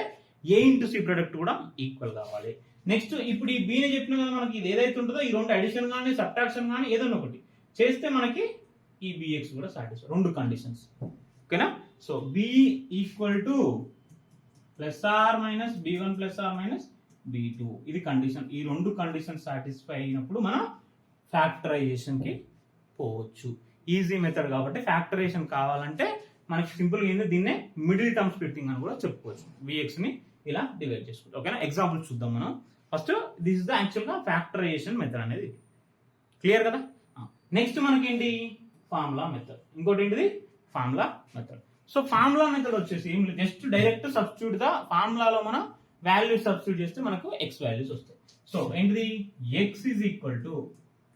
Speaker 1: a ఇంటూ c ప్రొడక్ట్ కూడా ఈక్వల్ కావాలి. నెక్స్ట్ ఇప్పుడు ఈ b ని చెప్పిన కదా, మనకి ఇది ఏదైతే ఉంటుందో ఈ రెండు అడిషన్ కానీ సబ్ట్రాక్షన్ కానీ ఏదైనా ఒకటి చేస్తే మనకి ఈ bx కూడా సాటిస్ఫై. రెండు కండిషన్స్. ఓకేనా? So b equal to plus or minus b1 plus or minus b2. ఇది కండిషన్. ఈ రెండు కండిషన్ సాటిస్ఫై అయినప్పుడు మనం ఫ్యాక్టరైజేషన్ కి పోవచ్చు. ఈజీ మెథడ్ కాబట్టి ఫ్యాక్టరైజేషన్ కావాలంటే మనకి సింపుల్ గా ఏంది, దీన్నే మిడిల్ టర్మ్ స్ప్లిట్టింగ్ అని కూడా చెప్పుకోవచ్చు. bx ని ఇలా డివైడ్ చేసుకుంటాం. ఓకేనా? ఎగ్జాంపుల్ చూద్దాం మనం. First this is the actual గా ఫ్యాక్టరైజేషన్ మెథడ్ అనేది. క్లియర్ కదా? నెక్స్ట్ మనకి ఏంటి, ఫార్ములా మెథడ్. ఇంకోటి ఏంటిది, formula method. So formula method వచ్చేసి ఏం లేదు, జస్ట్ డైరెక్ట్ సబ్స్టిట్యూట్ గా ఫార్ములాలో మనం వాల్యూస్ సబ్స్టిట్యూట్ చేస్తే మనకు ఎక్స్ వాల్యూస్ వస్తాయి. సో ఏంటిది, x is equal to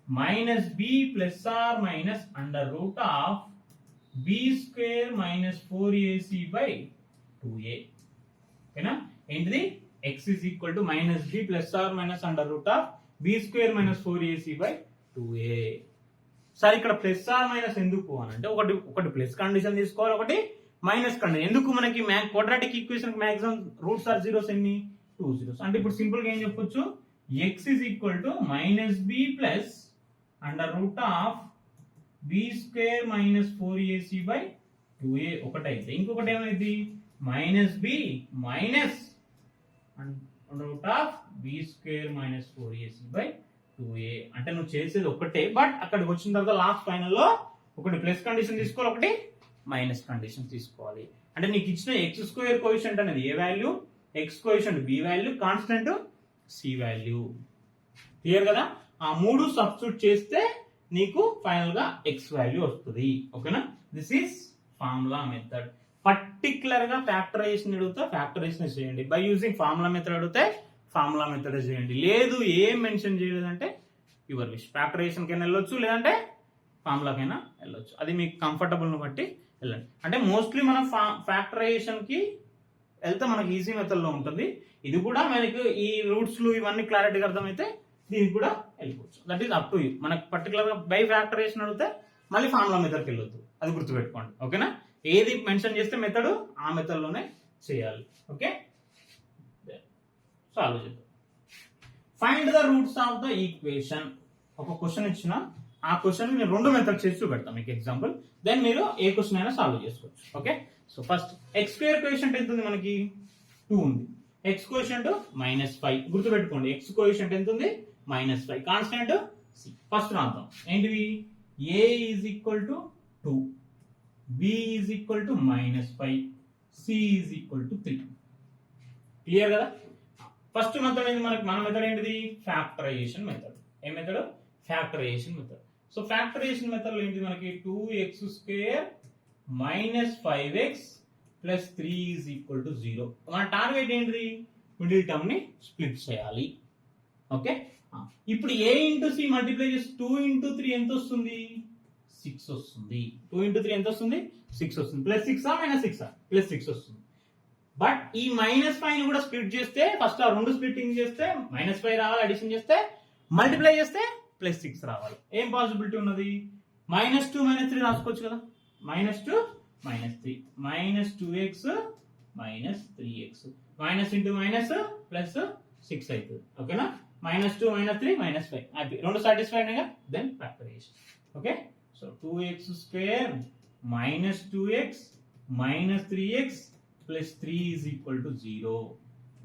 Speaker 1: minus b plus or minus under root of b² minus 4ac by 2a. ఓకేనా? ఏంటిది, x is equal to minus b plus or minus under root of b² minus 4ac by 2a. సరే ఇక్కడ ప్లస్ ఆర్ మైనస్ ఎందుకు అని అంటే, ఒకటి ప్లస్ కండిషన్ తీసుకోవాలి, ఒకటి మైనస్ కండిషన్. ఎందుకు, మనకి quadratic equation maximum roots are zeros ఎన్ని, 2 zeros. అంటే ఇప్పుడు సింపుల్ గా ఏం చెప్పొచ్చు, x is equal to minus b plus under root of b² minus 4ac by 2a ఒకటి అయితే, ఇంకొకటి ఏమైంది, minus b minus under root of b² minus 4ac by 2a. అంటే నువ్వు చేసేది ఒకటే, బట్ అక్కడికి వచ్చిన తర్వాత లాస్ట్ ఫైనల్ లో ఒకటి ప్లస్ కండిషన్ తీసుకోవాలి, ఒకటి మైనస్ కండిషన్ తీసుకోవాలి. అంటే నీకు ఇచ్చిన x² కోఎఫిషియంట్ అనేది a value, x coefficient b value, constant c value. Clear కదా? ఆ మూడు సబ్స్టిట్యూట్ చేస్తే నీకు ఫైనల్ గా ఎక్స్ వాల్యూ వస్తుంది. ఓకేనా, this is formula method. Particular గా ఫ్యాక్టరైజేషన్ అడిగితే ఫ్యాక్టరైజేషన్ చేయండి. బై యూజింగ్ ఫార్ములా మెథడ్ అడిగితే ఫార్ములా మెథడ్ చేయండి. లేదు ఏం మెన్షన్ చేయలేదంటే యువర్ విష్. ఫ్యాక్టరైజేషన్ కైనా వెళ్ళొచ్చు, లేదంటే ఫార్ములాకైనా వెళ్ళొచ్చు. అది మీకు కంఫర్టబుల్ ని బట్టి వెళ్ళండి. అంటే మోస్ట్లీ మనం ఫ్యాక్టరైజేషన్ కి వెళ్తే మనకి ఈజీ మెథడ్ లో ఉంటుంది. ఇది కూడా మనకి ఈ రూట్స్ ఇవన్నీ క్లారిటీగా అర్థమైతే దీనికి కూడా వెళ్ళిపోవచ్చు. That is up to you. మనకు పర్టికులర్ గా బై ఫ్యాక్టరైజేషన్ అడిగితే మళ్ళీ ఫార్ములా మెథడ్కి వెళ్ళొద్దు. అది గుర్తుపెట్టుకోండి. ఓకేనా, ఏది మెన్షన్ చేస్తే మెథడ్ ఆ మెథడ్ లోనే చేయాలి. ఓకే, సాల్వ్ చేద్దాం. Find the roots of the equation. ఒక క్వశ్చన్ ఇచ్చిన ఆ క్వశ్చన్ నేను 2 మెథడ్ చేసి చూపెడతాను మీకు ఎగ్జాంపుల్. దెన్ మీరు ఏ క్వశ్చన్ అయినా సాల్వ్ చేసుకోవచ్చు. Okay, so first X square coefficient ఎంత ఉంది మనకి? 2 ఉంది. X coefficient -5. గుర్తుపెట్టుకోండి, ఎక్స్ కోఎఫిషియంట్ ఎంత ఉంది? -5. Constant C. ఫస్ట్ రాద్దాం. ఏంటివి? a is equal to 2, b is equal to -5, c is equal to 3. Clear కదా? ఫస్ట్ మెథడ్ ఏంటి మనకి? మన మెథడ్ ఏంటిది? Factorization method. ఏ method? Factorization method. So factorization method లో ఏంటి మనకి? 2x² - 5x + 3 is equal to 0. మన టార్గెట్ ఏంటిది? మిడిల్ టర్మ్ ని స్ప్లిట్ చేయాలి. ఓకే, ఇప్పుడు a ఇంటూ c మల్టిప్లై చేసి 2 ఇంటూ 3 ఎంత వస్తుంది? 6 వస్తుంది. 2 ఇంటూ 3 ఎంత వస్తుంది? 6 వస్తుంది. +6 -6 +6 వస్తుంది. బట్ ఈ -5 ని కూడా స్ప్లిట్ చేస్తే, ఫస్ట్ ఆ 2 స్ప్లిట్టింగ్ చేస్తే -5 రావాలి, అడిషన్ చేస్తే మల్టిప్లై చేస్తే +6 రావాలి. ఏం పాసిబిలిటీ ఉన్నది? -2 -3 రాసుకోవచ్చు కదా. -2 -3 -2x -3x minus into minus plus 6 అవుతుంది. ఓకేనా, -2 -3 -5 అది 2 సాటిస్ఫైడ్ గా. Then factorization. Okay, so 2x² -2x -3x + 3 is equal to 0.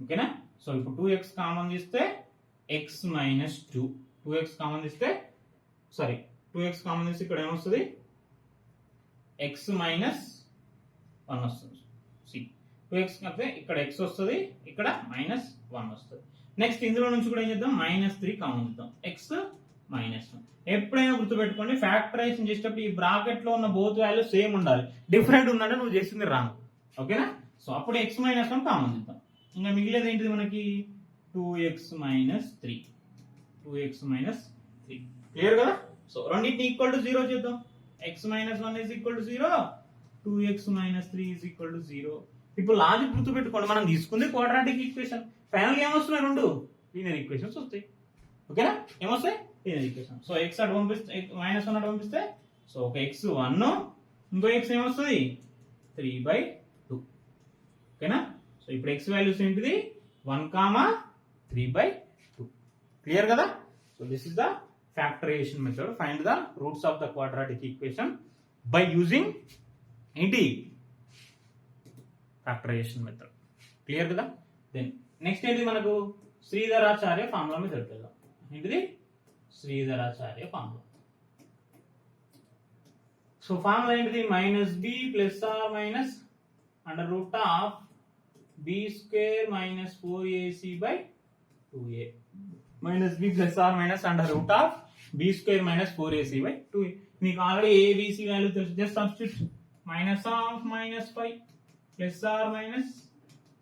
Speaker 1: ఓకేనా, సో ఇప్పుడు 2x కామన్ తీస్తే x -2, 2x కామన్ తీస్తే సారీ 2x కామన్ తీస్తే ఇక్కడ ఏమొస్తుంది? x -1 వస్తుంది. సి 2x అంటే ఇక్కడ x వస్తుంది, ఇక్కడ -1 వస్తుంది. నెక్స్ట్ ఇందులో నుంచి కూడా ఏం చేద్దాం? -3 కామన్ చేద్దాం. x -1. ఎప్పుడైనా గుర్తుపెట్టుకోండి, ఫ్యాక్టరైజేషన్ చేసేటప్పుడు ఈ బ్రాకెట్ లో ఉన్న బోత్ వాల్యూ సేమ్ ఉండాలి. డిఫరెంట్ ఉందంటే నువ్వు చేసింది రాంగ్. ఓకేనా, సో అప్పుడు x -1 కామన్ చేద్దాం. ఇంకా మిగిలేదు ఏంటిది మనకి? 2x -3. 2x -3 క్లియర్ కదా? సో రెండింటిని ఈక్వల్ టు 0 చేద్దాం. x -1 is equal to 0, 2x -3 is equal to 0. ఇప్పుడు లాజిక్ గుర్తుపెట్టుకోండి, మనం తీసుకుంది క్వాడ్రాటిక్ ఈక్వేషన్. ఫైనల్ గా ఏమొస్తున్నాయి? 2 లీనియర్ ఈక్వేషన్స్ వస్తాయి. ఓకేనా, ఏమొస్తాయి? Linear equation. సో x అటు పంపిస్తే -1 అటు పంపిస్తే సో ఒక x1 ఇంకో x ఏమొస్తుంది? 3/2. ఓకేనా, సో ఇప్పుడు x వాల్యూస్ ఏంటిది? 1, 3/2. క్లియర్ కదా? So this is the factorization method. Find the roots of the quadratic equation by using ఏంటి? Factorization method. క్లియర్ కదా? దెన్ నెక్స్ట్ ఏంటి మనకు? శ్రీధరాచార్య ఫార్ములా మెథడ్ వెళ్దాం. ఏంటిది? శ్రీధరాచార్య ఫార్ములా. సో ఫార్ములా ఏంటిది? -b + or (√b² - 4ac/2a) -b + or (√b² - 4ac/2a). మీకు ఆల్రెడీ abc వాల్యూ తెలుసు. Just substitute -5 + or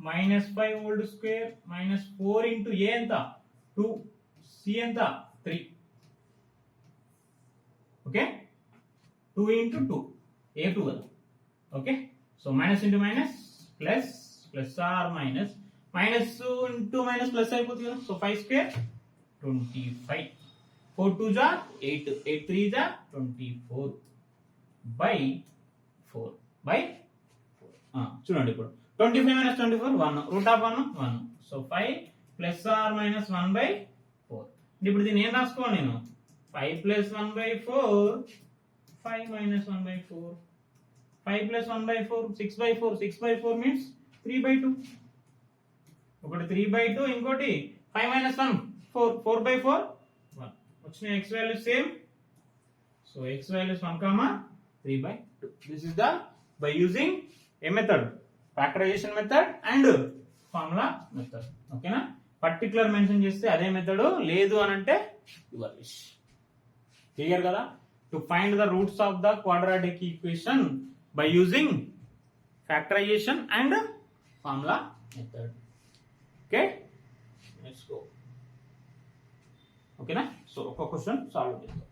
Speaker 1: -5² -4 into a ఎంత? 2, c ఎంత? 3. ఓకే, 2 ఇంటూ 2 a2 కదా. Okay, so minus into minus plus or minus into minus plus అయిపోతుంది కదా. సో 5² 25, 4 2 జా 8, 8 3 జా 24/4 చూడండి. ఇప్పుడు 25 - 24 1, √1 1. So 5 + or -1/4. ఇప్పుడు దీన్ని ఏం రాసుకోవాలి నేను? 5 + 1/4 5 - 1/4 5 + 1/4 6/4 6/4 మీన్స్ 3/2. ఒకటి 3/2 ఇంకోటి 5 - 1 4 4/4 1. వచ్చిన x value same. So x values 1, 3/2. This is the by using a method? Factorization method and formula method. ఓకేనా, పర్టికులర్ మెన్షన్ చేస్తే అదే మెథడ్, లేదు అని అంటే యువర్ విష్. క్లియర్ కదా? To find the roots of the quadratic equation by using factorization and formula method. Okay, let's go. ఓకేనా? సో ఒక క్వశ్చన్ సాల్వ్ చేద్దాం.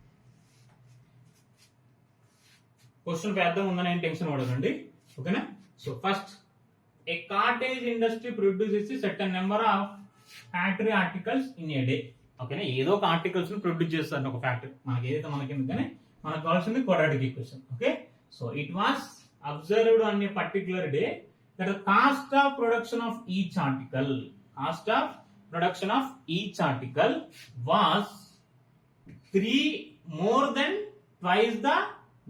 Speaker 1: క్వశ్చన్ అర్థం ఉందని ఏం టెన్షన్ పడకండి. ఓకేనా? So first, a cottage industry produces certain number of factory articles in a day. ఓకేనా? ఏదో ఒక ఆర్టికల్స్ ని ప్రొడ్యూస్ చేస్తారు ఒక ఫ్యాక్టరీ. మనకి ఏదైతే మనకి ఎందుకని మనకు కావాల్సింది quadratic equation. Okay, so it was observed on a particular day that the cost of production of each article was 3 more than twice the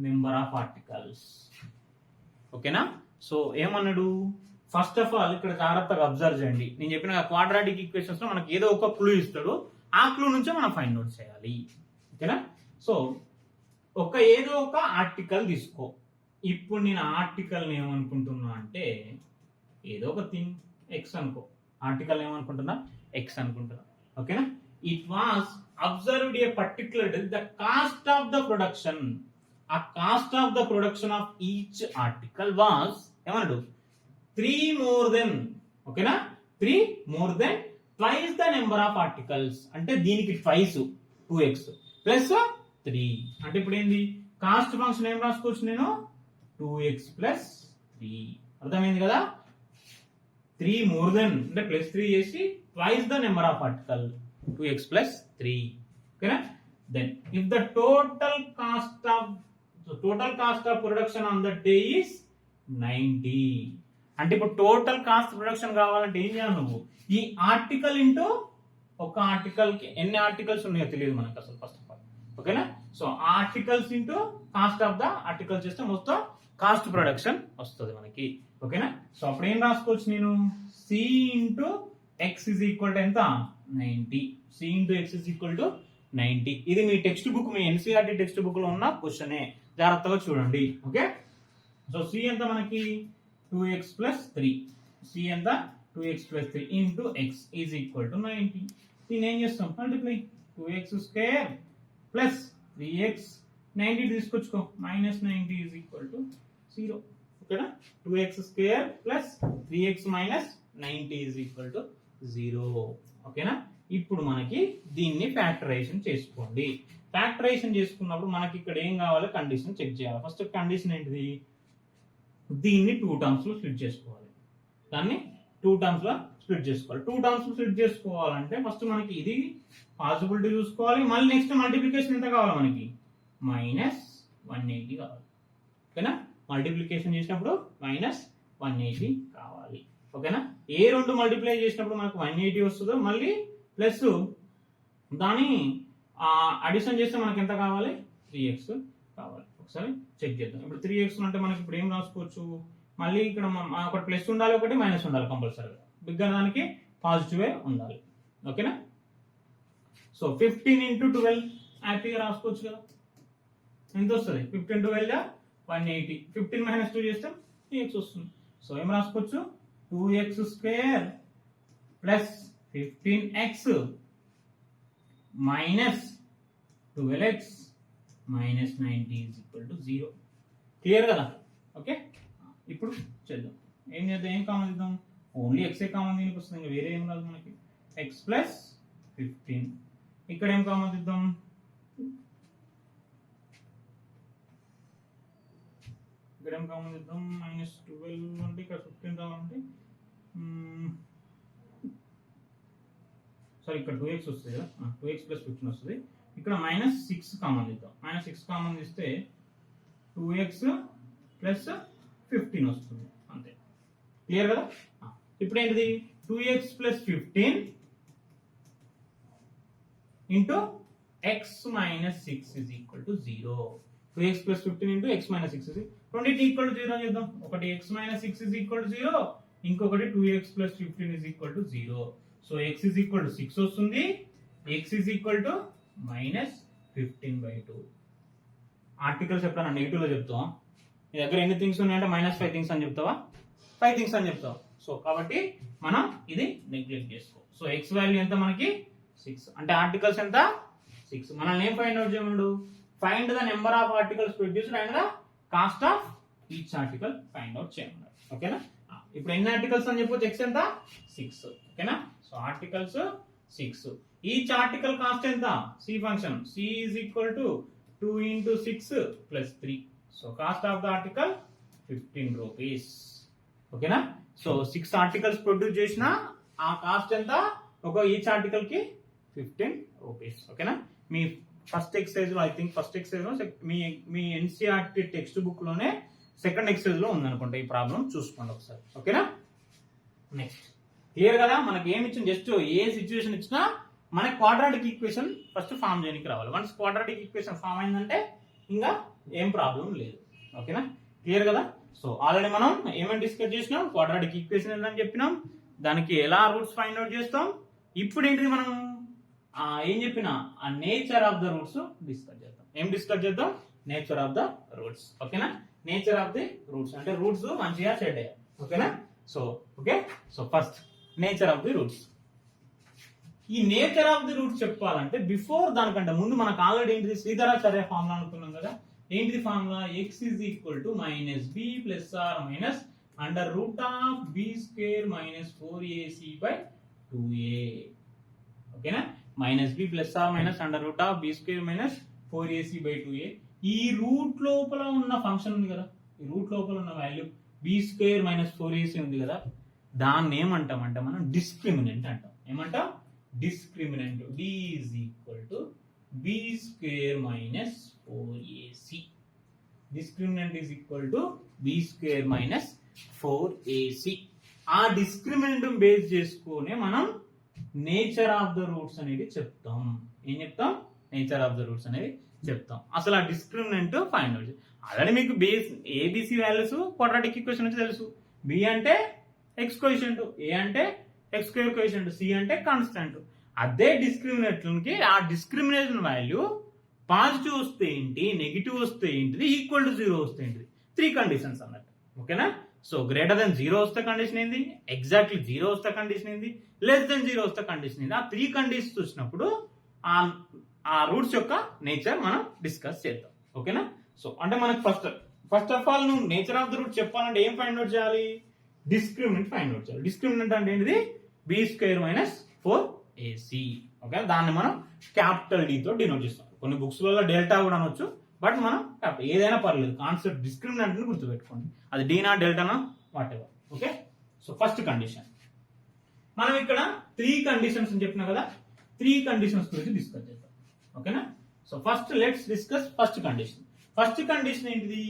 Speaker 1: number of articles. ఓకేనా? సో ఏమన్నాడు? ఫస్ట్ ఆఫ్ ఆల్ ఇక్కడ జాగ్రత్తగా అబ్జర్వ్ చేయండి. నేను చెప్పిన క్వాడ్రాటిక్ ఈక్వేషన్స్ లో మనకి ఏదో ఒక క్లూ ఇస్తాడు, ఆ క్లూ నుంచే మనం ఫైండ్ అవుట్ చేయాలి. ఓకేనా? సో ఏదో ఒక ఆర్టికల్ తీసుకో. ఇప్పుడు నేను ఆర్టికల్ ఏమనుకుంటున్నా అంటే ఏదో ఒక థింగ్ ఎక్స్ అనుకో. ఆర్టికల్ ఏమనుకుంటున్నా? ఎక్స్ అనుకుంటున్నా. ఓకేనా? It was observed a particular day the cost of the production. ఆ cost of the production of each article was ఏమన్నాడు? 3 more than. ఓకేనా? 3 more than twice the number of articles. అంటే దీనికి ట్వైస్ 2x ప్లస్ 3. అంటే ఇప్పుడు ఏంది? కాస్ట్ ఫంక్షన్ ఏం రాసుకోవచ్చు నేను? 2x plus 3. అర్థమైంది కదా? 3 more than అంటే ప్లస్ 3 చేసి twice the number of article 2x plus 3. ఓకేనా? then if the total cost of production on the day is 90. అంటే ఇప్పుడు టోటల్ కాస్ట్ ప్రొడక్షన్ కావాలంటే ఏం చేయాలి నువ్వు? ఈ ఆర్టికల్ ఇంటూ ఒక ఆర్టికల్ కి ఎన్ని ఆర్టికల్స్ ఉన్నాయో తెలియదు మనకు అసలు ఫస్ట్ ఆఫ్ ఆల్. ఓకేనా? So articles into cost of the article చేస్తే మొత్తం కాస్ట్ ప్రొడక్షన్ వస్తుంది మనకి. ఓకేనా? సో అప్పుడు ఏం రాసుకోవచ్చు నేను? C into x is equal to ఎంత? 90. C into x is equal to 90. ఇది మీ టెక్స్ట్ బుక్, మీ ఎన్సీఆర్టీ టెక్స్ట్ బుక్ లో ఉన్న క్వశ్చనే, జాగ్రత్తగా చూడండి. ఓకే, సో సి ఎంత మనకి? 2x plus 3. సి ఎంత? 2x plus 3 into x is equal to 90. దీన్ని ఏం చేస్తాం? Multiply. 2x square plus 3x 90 తీసుకొచ్చుకో, మైనస్ 90 ఈజ్ ఈక్వల్ టు 0. ఓకేనా? 2x square plus 3x minus 90 is equal to 0. ఓకేనా? ఇప్పుడు మనకి దీన్ని ఫ్యాక్టరైజేషన్ చేసుకోండి. ఫ్యాక్టరైజేషన్ చేసుకున్నప్పుడు మనకి ఇక్కడ ఏం కావాలి? కండిషన్ చెక్ చేయాలి. ఫస్ట్ కండిషన్ ఏంటిది? దీన్ని 2 టర్మ్స్ లో స్ప్లిట్ చేసుకోవాలి. దాన్ని 2 టర్మ్స్ లో స్ప్లిట్ చేసుకోవాలి. 2 టర్మ్స్ లో స్ప్లిట్ చేసుకోవాలంటే ఫస్ట్ మనకి ఇది పాసిబిలిటీ చూసుకోవాలి. మళ్ళీ నెక్స్ట్ మల్టిప్లికేషన్ ఎంత కావాలి మనకి? మైనస్ 180 కావాలి. ఓకేనా? మల్టిప్లికేషన్ చేసినప్పుడు మైనస్ 180 కావాలి. ఓకేనా? ఏ రెండు మల్టిప్లై చేసినప్పుడు మనకు 180 వస్తుందో మళ్ళీ ప్లస్ దాని అడిషన్ చేస్తే మనకి ఎంత కావాలి? 3x కావాలి. ఒకసారి చెక్ చేద్దాం. ఇప్పుడు 3x అంటే మనకి ఇప్పుడు ఏం రాసుకోవచ్చు? మళ్ళీ ఇక్కడ ఒకటి ప్లస్ ఉండాలి, ఒకటి మైనస్ ఉండాలి కంపల్సరీగా. బిగ్గా దానికి పాజిటివే ఉండాలి. ఓకేనా? సో 15 ఇంటూ 12 హ్యాపీగా రాసుకోవచ్చు కదా. ఎంత వస్తుంది? 15 12 180. 15 మైనస్ 2 చేస్తే 3x వస్తుంది. సో ఏం రాసుకోవచ్చు? 2x square plus 15x minus 12x minus 90 is equal to 0. Clear కదా? ఓకే, ఇప్పుడు చేద్దాం. ఏం చేద్దాం? ఏం కామన్ ఇద్దాం? ఓన్లీ ఎక్సే కామన్ దీనికి వస్తుంది, ఇంకా వేరే ఏం రాదు మనకి. X plus 15. ఇక్కడ ఏం కామన్ ఇద్దాం? ఇక్కడ ఏం కామన్ ఇద్దాం? మైనస్ 12 అంటే ఇక్కడ 15 రావాలంటే సారీ ఇక్కడ 2x వస్తుంది కదా, 2x ప్లస్ 15 వస్తుంది. ఇక్కడ మైనస్ 6 కామన్ ఇద్దాం. మైనస్ 6 కామన్ ఇస్తే 2x ప్లస్ 15 వస్తుంది, అంతే. క్లియర్ కదా? ఇప్పుడు ఏంటిది? 2x plus 15 into X minus 6 is equal to 0. 2x plus 15 into X minus 6 is రెండింటి ఈక్వల్ టు 0 చేద్దాం. ఒకటి x minus 6 is equal to 0, ఇంకొకటి 2x plus 15 is equal to 0. So x is equal to 6 వస్తుంది, x is equal to minus 15/2. Articles ఎప్పుడైనా నెగిటివ్ లో చెప్తావా? నీ దగ్గర ఎన్ని థింగ్స్ ఉన్నాయంటే -5 థింగ్స్ అని చెప్తావా? 5 థింగ్స్ అని చెప్తావా? సో కాబట్టి మనం ఇది నెగ్లెక్ట్ చేసుకో. సో x వాల్యూ ఎంత మనకి? 6. అంటే ఆర్టికల్స్ ఎంత? 6. మనల్ని ఏం ఫైండ్ అవుట్ చేయమండు? Find the number of articles produced and the cost of each article find out చేయమన్నారు. ఓకేనా, ఇప్పుడు ఎన్ని ఆర్టికల్స్ అని చెప్పొచ్చు, ఎక్స్ ఎంత 6. ఓకేనా, so articles 6. Each article cost ఎంత, c function c is equal to 2 into 6 plus 3. So cost of the article 15 rupees. ఓకేనా, సో 6 ఆర్టికల్స్ ప్రొడ్యూస్ చేసిన ఆ కాస్ట్ ఎంత, ఒక ఈచ్ ఆర్టికల్ కి 15 రూపీస్. ఓకేనా, మీ ఫస్ట్ ఎక్సర్సైజ్ లో, ఐ థింక్ ఫస్ట్ ఎక్సర్సైజ్ లో మీ ఎన్సీఆర్టీ టెక్స్ట్ బుక్ లోనే సెకండ్ ఎక్సర్సైజ్ లో ఉందనుకుంటా ఈ ప్రాబ్లం, చూసుకోండి ఒకసారి. ఓకేనా, నెక్స్ట్ క్లియర్ కదా, మనకి ఏమి ఇచ్చింది, జస్ట్ ఏ సిచ్యువేషన్ ఇచ్చినా మనకి క్వాడ్రాటిక్ ఈక్వేషన్ ఫస్ట్ ఫామ్ చేయడానికి రావాలి. వన్స్ క్వాడ్రాటిక్ ఈక్వేషన్ ఫామ్ అయిందంటే ఇంకా ఏం ప్రాబ్లం లేదు. ఓకేనా, క్లియర్ కదా. సో ఆల్రెడీ మనం ఏమేమి డిస్కస్ చేసినాం, క్వాడ్రాటిక్ ఈక్వేషన్ ఏంటని చెప్పినాం, దానికి ఎలా రూట్స్ ఫైండ్ అవుట్ చేస్తాం. ఇప్పుడు ఏంటిది మనం ఏం చెప్పినా ఆ nature of the roots discuss చేద్దాం. ఏం డిస్కస్ చేద్దాం, నేచర్ ఆఫ్ ద రూట్స్. ఓకేనా, నేచర్ ఆఫ్ ది రూట్స్ అంటే రూట్స్ మంచిగా చెడ్డ. ఓకేనా, so okay, so first nature of the roots. ఈ నేచర్ ఆఫ్ ది రూట్స్ చెప్పాలంటే బిఫోర్ దానికంటే ముందు మనకు ఆల్రెడీ ఏంటిది శ్రీధరాచార్య ఫార్ములా అనుకున్నాం కదా. ఏంటిది formula, x is equal to -b plus or minus under root of b square minus 4ac by 2a. ఓకేనా, -b plus or minus under root of b square minus 4ac by 2a. ఈ రూట్ లోపల ఉన్న ఫంక్షన్ ఉంది కదా, ఈ రూట్ లోపల ఉన్న value b square minus 4ac ఉంది కదా, దాన్ని ఏమంటాం అంటే మనం డిస్క్రిమినెంట్ అంటాం. ఏమంటాం, discriminant d is equal to b square minus 4ac. Discriminant is equal to b square minus 4ac. ఆ డిస్క్రిమినెంట్ బేస్ చేసుకొని మనం నేచర్ ఆఫ్ ద రూట్స్ అనేది చెప్తాం. ఏం చెప్తాం, నేచర్ ఆఫ్ ద రూట్స్ అనేది చెప్తాం. అసలు ఆ డిస్క్రిమినెంట్ ఫైండ్ అవుట్. ఆల్రెడీ మీకు base ABC values quadratic equation నుంచి తెలుసు. బి అంటే ఎక్స్ కోఎఫిషియంట్, ఏ అంటే ఎక్స్ స్క్వేర్ కోఎఫిషియంట్, సి అంటే కాన్స్టెంట్. అదే డిస్క్రిమినేషన్కి ఆ డిస్క్రిమినేషన్ వాల్యూ పాజిటివ్ వస్తే ఏంటి, నెగిటివ్ వస్తే ఏంటిది, ఈక్వల్ టు 0 వస్తే ఏంటిది, 3 కండిషన్స్ అన్నట్టు. ఓకేనా, సో గ్రేటర్ దెన్ 0 వస్తే కండిషన్ ఏంది, ఎగ్జాక్ట్లీ 0 వస్తే కండిషన్ ఏంది, లెస్ దెన్ 0 వస్తే కండిషన్ ఏంది. ఆ 3 కండిషన్స్ వచ్చినప్పుడు ఆ రూట్స్ యొక్క నేచర్ మనం డిస్కస్ చేద్దాం. ఓకేనా, సో అంటే మనకు ఫస్ట్ ఆఫ్ ఆల్ నువ్వు నేచర్ ఆఫ్ ద రూట్ చెప్పాలంటే ఏం ఫైండ్ అవుట్ చేయాలి, డిస్క్రిమినెంట్ ఫైండ్ అవుట్ చేయాలి. డిస్క్రిమినెంట్ అంటే ఏంటిది, b square minus 4ac. Okay, దాన్ని మనం క్యాపిటల్ D తో డినోట్ చేస్తాం. కొన్ని బుక్స్ వల్ల డెల్టా కూడా అనొచ్చు, బట్ మనం ఏదైనా పర్లేదు, కాన్సెప్ట్ డిస్క్రిమినెంట్ ని గుర్తుపెట్టుకోండి. అది డీనా డెల్టానా whatever. Okay, so first condition మనం ఇక్కడ 3 కండిషన్స్ అని చెప్పినా కదా, 3 కండిషన్స్ గురించి డిస్కస్ చేద్దాం. ఓకేనా, so first let's discuss first condition. First condition ఏంటిది,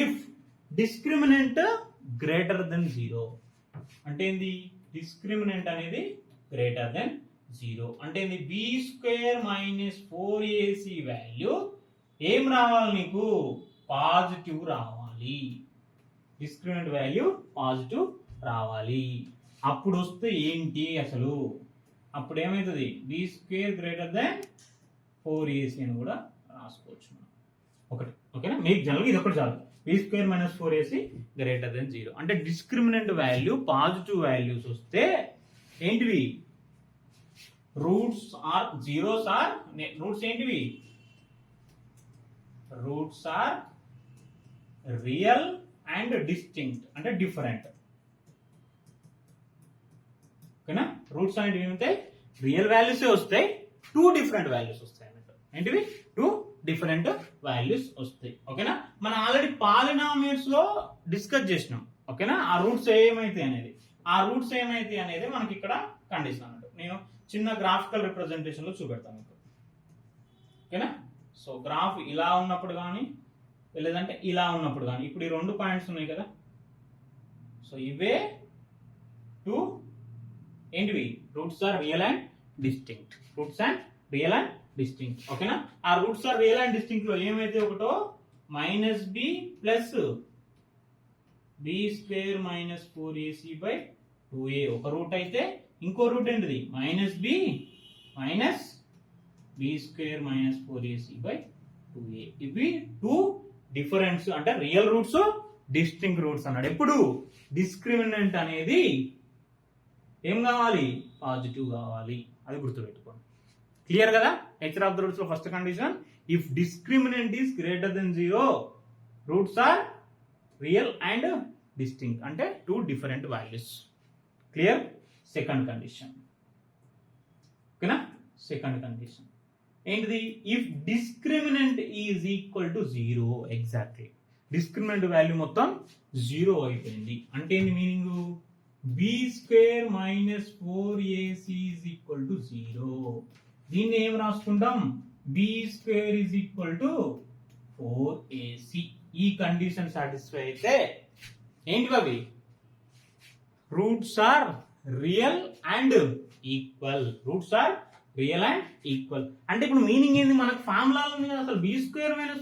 Speaker 1: ఇఫ్ డిస్క్రిమినెంట్ గ్రేటర్ దెన్ 0 అంటే ఏంది, డిస్క్రిమినెంట్ అనేది గ్రేటర్ దెన్ 0 అంటే ఏంది, b square minus 4ac value ఏం రావాలి నీకు, పాజిటివ్ రావాలి. డిస్క్రిమినెంట్ వాల్యూ పాజిటివ్ రావాలి. అప్పుడు వస్తే ఏంటి అసలు, అప్పుడు ఏమవుతుంది, b square greater than 4ac అని కూడా రాసుకోవచ్చు మనం. ఒకటి. ఓకేనా, మీకు జనరల్గా ఇది ఒకటి చాలు, b square minus 4ac greater then 0 అంటే డిస్క్రిమినెంట్ వాల్యూ పాజిటివ్ వాల్యూస్ వస్తే ఏంటివి, roots are zeros are, roots ఏంటివి, roots are real and distinct అంటే డిఫరెంట్. ఓకేనా, రూట్స్ అనేవి ఏమిటాయి, రియల్ వాల్యూస్ వస్తాయి, 2 డిఫరెంట్ వాల్యూస్ వస్తాయి అన్నట్టు. ఏంటివి, 2 డిఫరెంట్ వాల్యూస్ వస్తాయి. ఓకేనా, మనం ఆల్రెడీ పాలినామియల్స్ లో డిస్కస్ చేసినాం. ఓకేనా, ఆ రూట్స్ ఏమైతే అనేది, మనకి ఇక్కడ కండిషన్ అన్నట్టు. నేను చిన్న గ్రాఫికల్ రిప్రజెంటేషన్ లో చూపెడతాను మీకు. ఓకేనా, సో గ్రాఫ్ ఇలా ఉన్నప్పుడు కానీ లేదంటే ఇలా ఉన్నప్పుడు కానీ, ఇప్పుడు ఈ 2 పాయింట్స్ ఉన్నాయి కదా, సో ఇవే 2 ఏంటివి, roots are real and distinct. Roots and real and distinct. ఓకేనా, ఆ roots are real and distinct లో ఏమైతే ఒకటో -b plus b square minus 4ac by 2a ఒక రూట్ అయితే, ఇంకో రూట్ ఏంటిది -b minus b square minus 4ac by 2a. ఇవి 2 డిఫరెన్స్ అంటే రియల్ రూట్స్, డిస్టింక్ట్ రూట్స్ అన్నాడు. ఎప్పుడు డిస్క్రిమినెంట్ అనేది ఏం కావాలి, పాజిటివ్ కావాలి. అది గుర్తుపెట్టుకోండి. క్లియర్ కదా, నేచర్ ఆఫ్ ద రూట్స్ లో first condition, if discriminant is greater then 0 roots are real and distinct, అంటే 2 different values. Clear? Second condition. ఓకేనా? సెకండ్ కండిషన్ ఏంటిది? If discriminant is equal to 0. Exactly discriminant value మొత్తం 0 అయిపోయింది అంటే ఏంటి meaning? b² - 4ac is equal to 0. దీన్ని ఏం రాసుకుంటాం? b² is equal to 4ac. ఈ కండిషన్ సాటిస్ఫై అయితే ఏంటి అవి? Roots are real and equal. Roots are real and equal అంటే ఇప్పుడు మీనింగ్ ఏంది? మనకు ఫార్ములా ఉంది కదా, అసలు b² -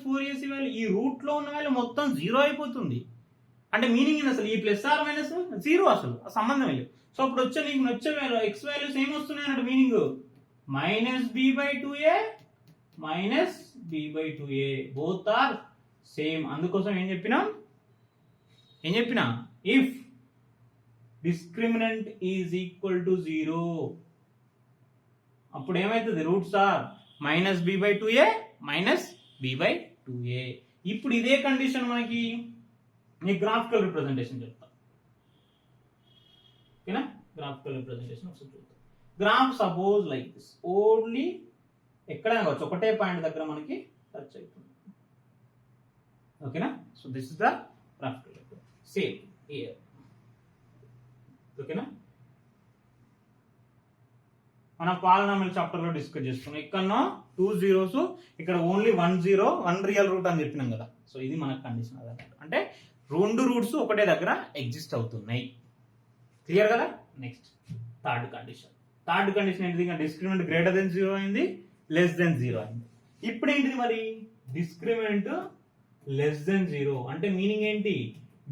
Speaker 1: 4ac వాల్యూ ఈ రూట్ లో ఉన్న వాల్యూ మొత్తం 0 అయిపోతుంది. అంటే మీనింగ్ ఏంది? అసలు ఈ ప్లస్ ఆర్ మైనస్ 0 అసలు సంబంధం లేదు. సో అప్పుడు వచ్చే నీకు నచ్చే వాల్యూ ఎక్స్ వాల్యూస్ ఏమొస్తున్నాయి అన్నట్టు meaning -b/2a -b/2a both are same. అందుకోసం ఏం చెప్పినా if discriminant is equal to 0 అప్పుడు ఏమైతుంది? Roots are -b/2a -b/2a. ఇప్పుడు ఇదే కండిషన్ మనకి నీ గ్రాఫికల్ రిప్రజెంటేషన్ చెప్తా. ఓకేనా? గ్రాఫికల్ రిప్రజెంటేషన్ ఒకసారి చూద్దాం. Graph suppose like this. Only ఎక్కడైనా కావచ్చు, ఒకటే పాయింట్ దగ్గర మనకి టచ్ అవుతుంది. ఓకేనా? So this is the graphical representation. Same here. ఓకేనా? మనం పాలినామియల్ చాప్టర్ లో డిస్కస్ చేసుకున్నాం. ఇక్కడ 2 zeros, ఇక్కడ ఓన్లీ 1 0, 1 రియల్ రూట్ అని చెప్పినాం కదా. సో ఇది మన కండిషన్ అదనమాట. అంటే 2 రూట్స్ ఒకటే దగ్గర ఎగ్జిస్ట్ అవుతున్నాయి. క్లియర్ కదా? Next third condition. Third condition ఏంటిది? డిస్క్రిమినెంట్ గ్రేటర్ దెన్ 0 అయింది, లెస్ దెన్ 0 అయింది. ఇప్పుడు ఏంటిది మరి? డిస్క్రిమినెంట్ లెస్ దెన్ 0 అంటే మీనింగ్ ఏంటి?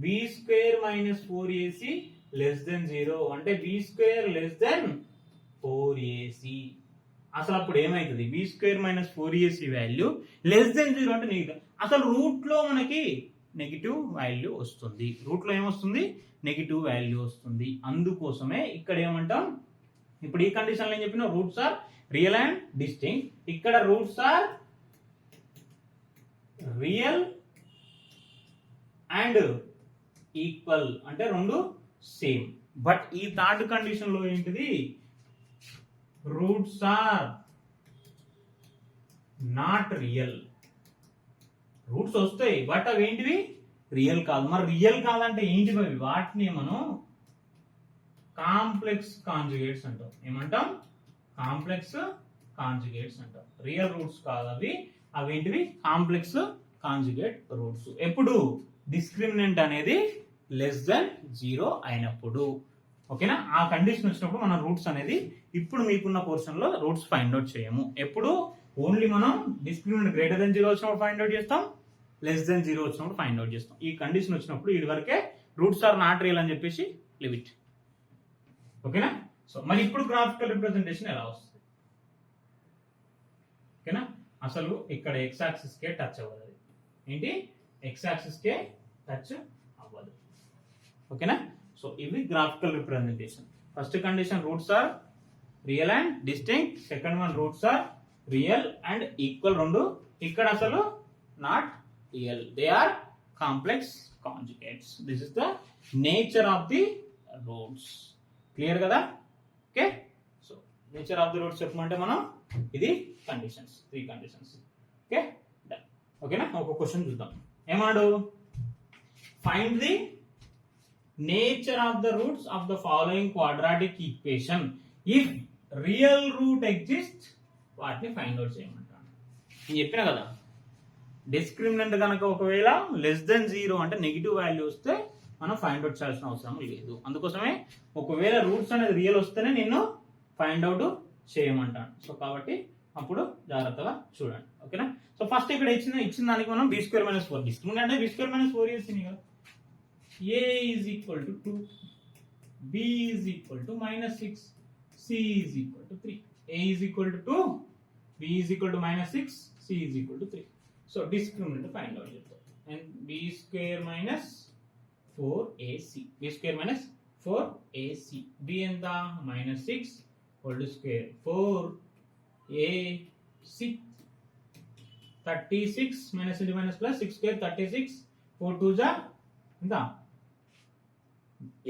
Speaker 1: b² - 4ac లెస్ దెన్ 0 అంటే b² లెస్ దెన్ 4ac. అసలు అప్పుడు ఏమైతుంది? b² - 4ac value less than 0 అంటే నెగిటివ్. అసలు రూట్ లో మనకి నెగిటివ్ వాల్యూ వస్తుంది. రూట్ లో ఏమొస్తుంది? నెగిటివ్ వాల్యూ వస్తుంది. అందుకోసమే ఇక్కడ ఏమంటాం? ఇప్పుడు ఈ కండిషన్ లో ఏం చెప్పిన? Roots are real and distinct. ఇక్కడ roots are real and equal అంటే రెండు సేమ్. బట్ ఈ థర్డ్ కండిషన్ లో ఏంటిది? Roots are not real. Roots వస్తాయి బట్ అవి ఏంటివి? రియల్ కాదు. మరి రియల్ కాదంటే ఏంటివి అవి? వాటిని మనం కాంప్లెక్స్ కాంజుగేట్స్ అంటాం. ఏమంటాం? కాంప్లెక్స్ కాంజుగేట్స్ అంటాం. రియల్ రూట్స్ కాదు అవి. అవేంటివి? Complex conjugate roots. ఎప్పుడు? డిస్క్రిమినెంట్ అనేది లెస్ దెన్ 0 అయినప్పుడు. ఓకేనా? ఆ కండిషన్ వచ్చినప్పుడు మనం రూట్స్ అనేది ఇప్పుడు మీకున్న పోర్షన్ లో రూట్స్ ఫైండ్ అవుట్ చేయము. ఎప్పుడు? ఓన్లీ మనం డిస్క్రిమినెంట్ గ్రేటర్ దెన్ 0 వచ్చినప్పుడు ఫైండ్ అవుట్ చేస్తాం, లెస్ దెన్ 0 వచ్చినప్పుడు ఫైండ్ అవుట్ చేస్తాం. ఈ కండిషన్ వచ్చినప్పుడు ఇది వరకే రూట్స్ ఆర్ నాట్ రియల్ అని చెప్పేసి లివ్ ఇట్. ఓకేనా? సో మరి ఇప్పుడు గ్రాఫికల్ రిప్రజెంటేషన్ ఎలా వస్తుంది? ఓకేనా? అసలు ఇక్కడ ఎక్స్ యాక్సిస్ కే టచ్ అవ్వదు. అది ఏంటి? ఎక్స్ యాక్సిస్ కే టచ్ అవ్వదు. ఓకేనా? సో ఇవి graphical representation. First condition roots are real and distinct. Second one roots are real and equal. రెండు ఇక్కడ అసలు not real, they are complex conjugates. This is the nature of the roots. Clear కదా? Okay. So nature of the roots చెప్పమంటే మనం ఇది కండిషన్స్, 3 కండిషన్స్. Okay done. ఓకేనా? ఒక క్వశ్చన్ చూద్దాం. ఏమాడు? Find the nature of the roots of the following quadratic equation if real root exist. వాటిని ఫైండ్ అవుట్ చేయమంటాను. నేను చెప్పిన కదా, డిస్క్రిమినెంట్ కనుక ఒకవేళ లెస్ దెన్ 0 అంటే నెగిటివ్ వాల్యూ వస్తే మనం ఫైండ్ అవుట్ చేయాల్సిన అవసరం లేదు. అందుకోసమే ఒకవేళ రూట్స్ అనేది రియల్ వస్తేనే నిన్ను ఫైండ్ అవుట్ చేయమంటాను. సో కాబట్టి అప్పుడు జాగ్రత్తగా చూడండి. ఓకేనా? సో ఫస్ట్ ఇక్కడ ఇచ్చిన దానికి మనం b² - 4 డిస్క్రిమినెంట్ అంటే b² - 4 చేసింది కదా. a is equal to 2, b is equal to -6, c is equal to 3. a is equal to 2, b is equal to -6, c is equal to 3. So discriminant find out చేద్దాం. and b² - 4ac, b² - 4ac, b ఎంత? -6 whole square 4ac 36 minus into minus plus 6 square 36 4 2 ja ఎంత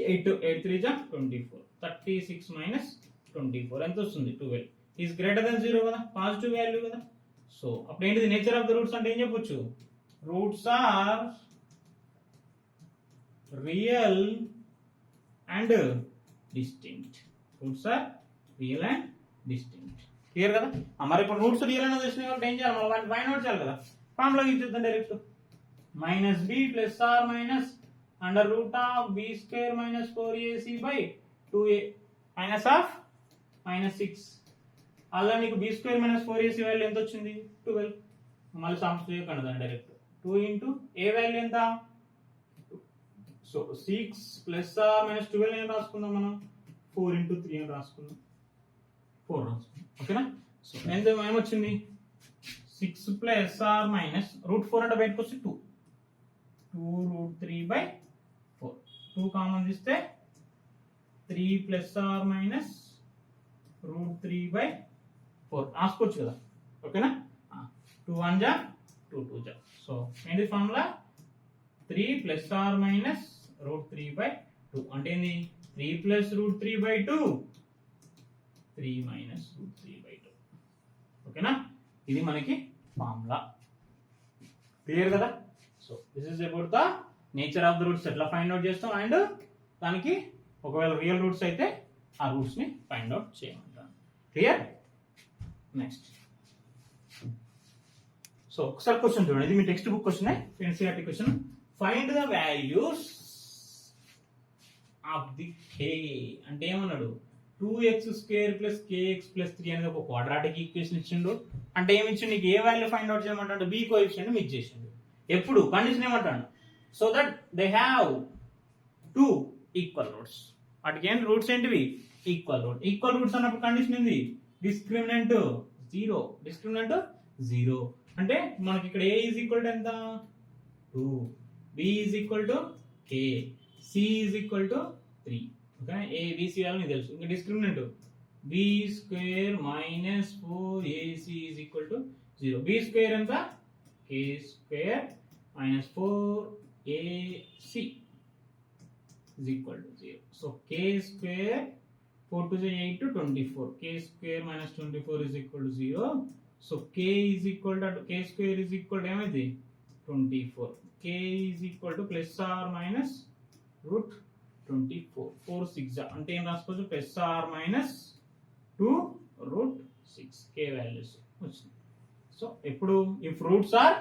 Speaker 1: 8 8 3 ja 24 36 minus 24 ఎంత వస్తుంది 12 is greater than 0 కదా పాజిటివ్ వాల్యూ కదా సో అప్పుడు ఏంటిది నేచర్ ఆఫ్ ద రూట్స్ అంటే ఏం చెప్పొచ్చు roots are real and distinct roots are real and distinct clear కదా మరి ఇప్పుడు రూట్స్ రియల్ అనేది వచ్చినాయి కాబట్టి ఏం చేయాలి మనం వాటిని ఫైండ్ అవుట్ చేయాలి కదా ఫార్ములా ఇచ్చేద్దాం direct minus b plus or minus under root of b square minus 4ac by 2a minus of minus 6 అలా నీకు B square minus 4ac value ఎంత వచ్చింది 12 మళ్ళీ సమ్ చేయకండి దాన్ని డైరెక్ట్ 2 ఇంటూ ఏ వాల్యూ ఎంత సో 6 ప్లస్ ఆర్ మైనస్ 12 ఏం రాసుకుందాం మనం 4 ఇంటూ 3 అని రాసుకుందాం 4 రాసుకుందాం ఓకేనా సో ఎంత ఏమొచ్చింది 6 ప్లస్ ఆర్ మైనస్ రూట్ 4 అంటే బయటకు వచ్చి 2 రూట్ 3 బై 4 2 కామన్ తీస్తే 3 plus or minus root 3 by 4 రాసుకోవచ్చు కదా ఓకేనా 2 1 జా 2 2 జా సో ఏంటి formula 3 plus or minus root 3 by 2 అంటే ఏంది 3 plus root 3 by 2 3 minus root 3 by 2 ఓకేనా ఇది మనకి ఫార్ములా క్లియర్ కదా so this is about the nature of the roots ఎట్లా ఫైండ్ అవుట్ చేస్తాం అండ్ దానికి ఒకవేళ రియల్ రూట్స్ అయితే ఆ రూట్స్ ని ఫైండ్ అవుట్ చేయమంటాను క్లియర్ నెక్స్ట్ సో ఒకసారి క్వశ్చన్ చూడండి ఇది మీ textbook question NCERT question find the values of the k అంటే ఏమన్నాడు 2x square plus kx plus 3 అనేది ఒక క్వాడ్రాటిక్ ఈక్వేషన్ ఇచ్చిండు అంటే ఏమి ఇచ్చిండు నీకు ఏ వాల్యూ ఫైండ్ అవుట్ చేయమంటాడు b కోఎఫిషియంట్ మిక్స్ చేసిండు ఎప్పుడు కండిషన్ ఏమంటాడు so that they have 2 equal roots వాటికి ఏంటి రూట్స్ ఏంటివి ఈక్వల్ రూట్స్ అన్నప్పుడు కండిషన్ ఏంది డిస్క్రిమినెంట్ 0 అంటే మనకి ఇక్కడ a ఈజ్ ఈక్వల్ టు ఎంత 2 b is equal to k c is equal to 3 okay a b c value తెలుసు ఇంకా discriminant b square minus 4ac is equal to 0 b square ఎంత k square minus 4ac is equal to 0 so k square 4 to 8 to 24 k square minus 24 is equal to 0 so k is equal to k square is equal to ఏమైంది 24 k is equal to plus or minus root 24 4 6 అంటే ఏం రాసుకోవచ్చు plus or minus 2 root 6 k values వచ్చింది సో ఇప్పుడు if roots are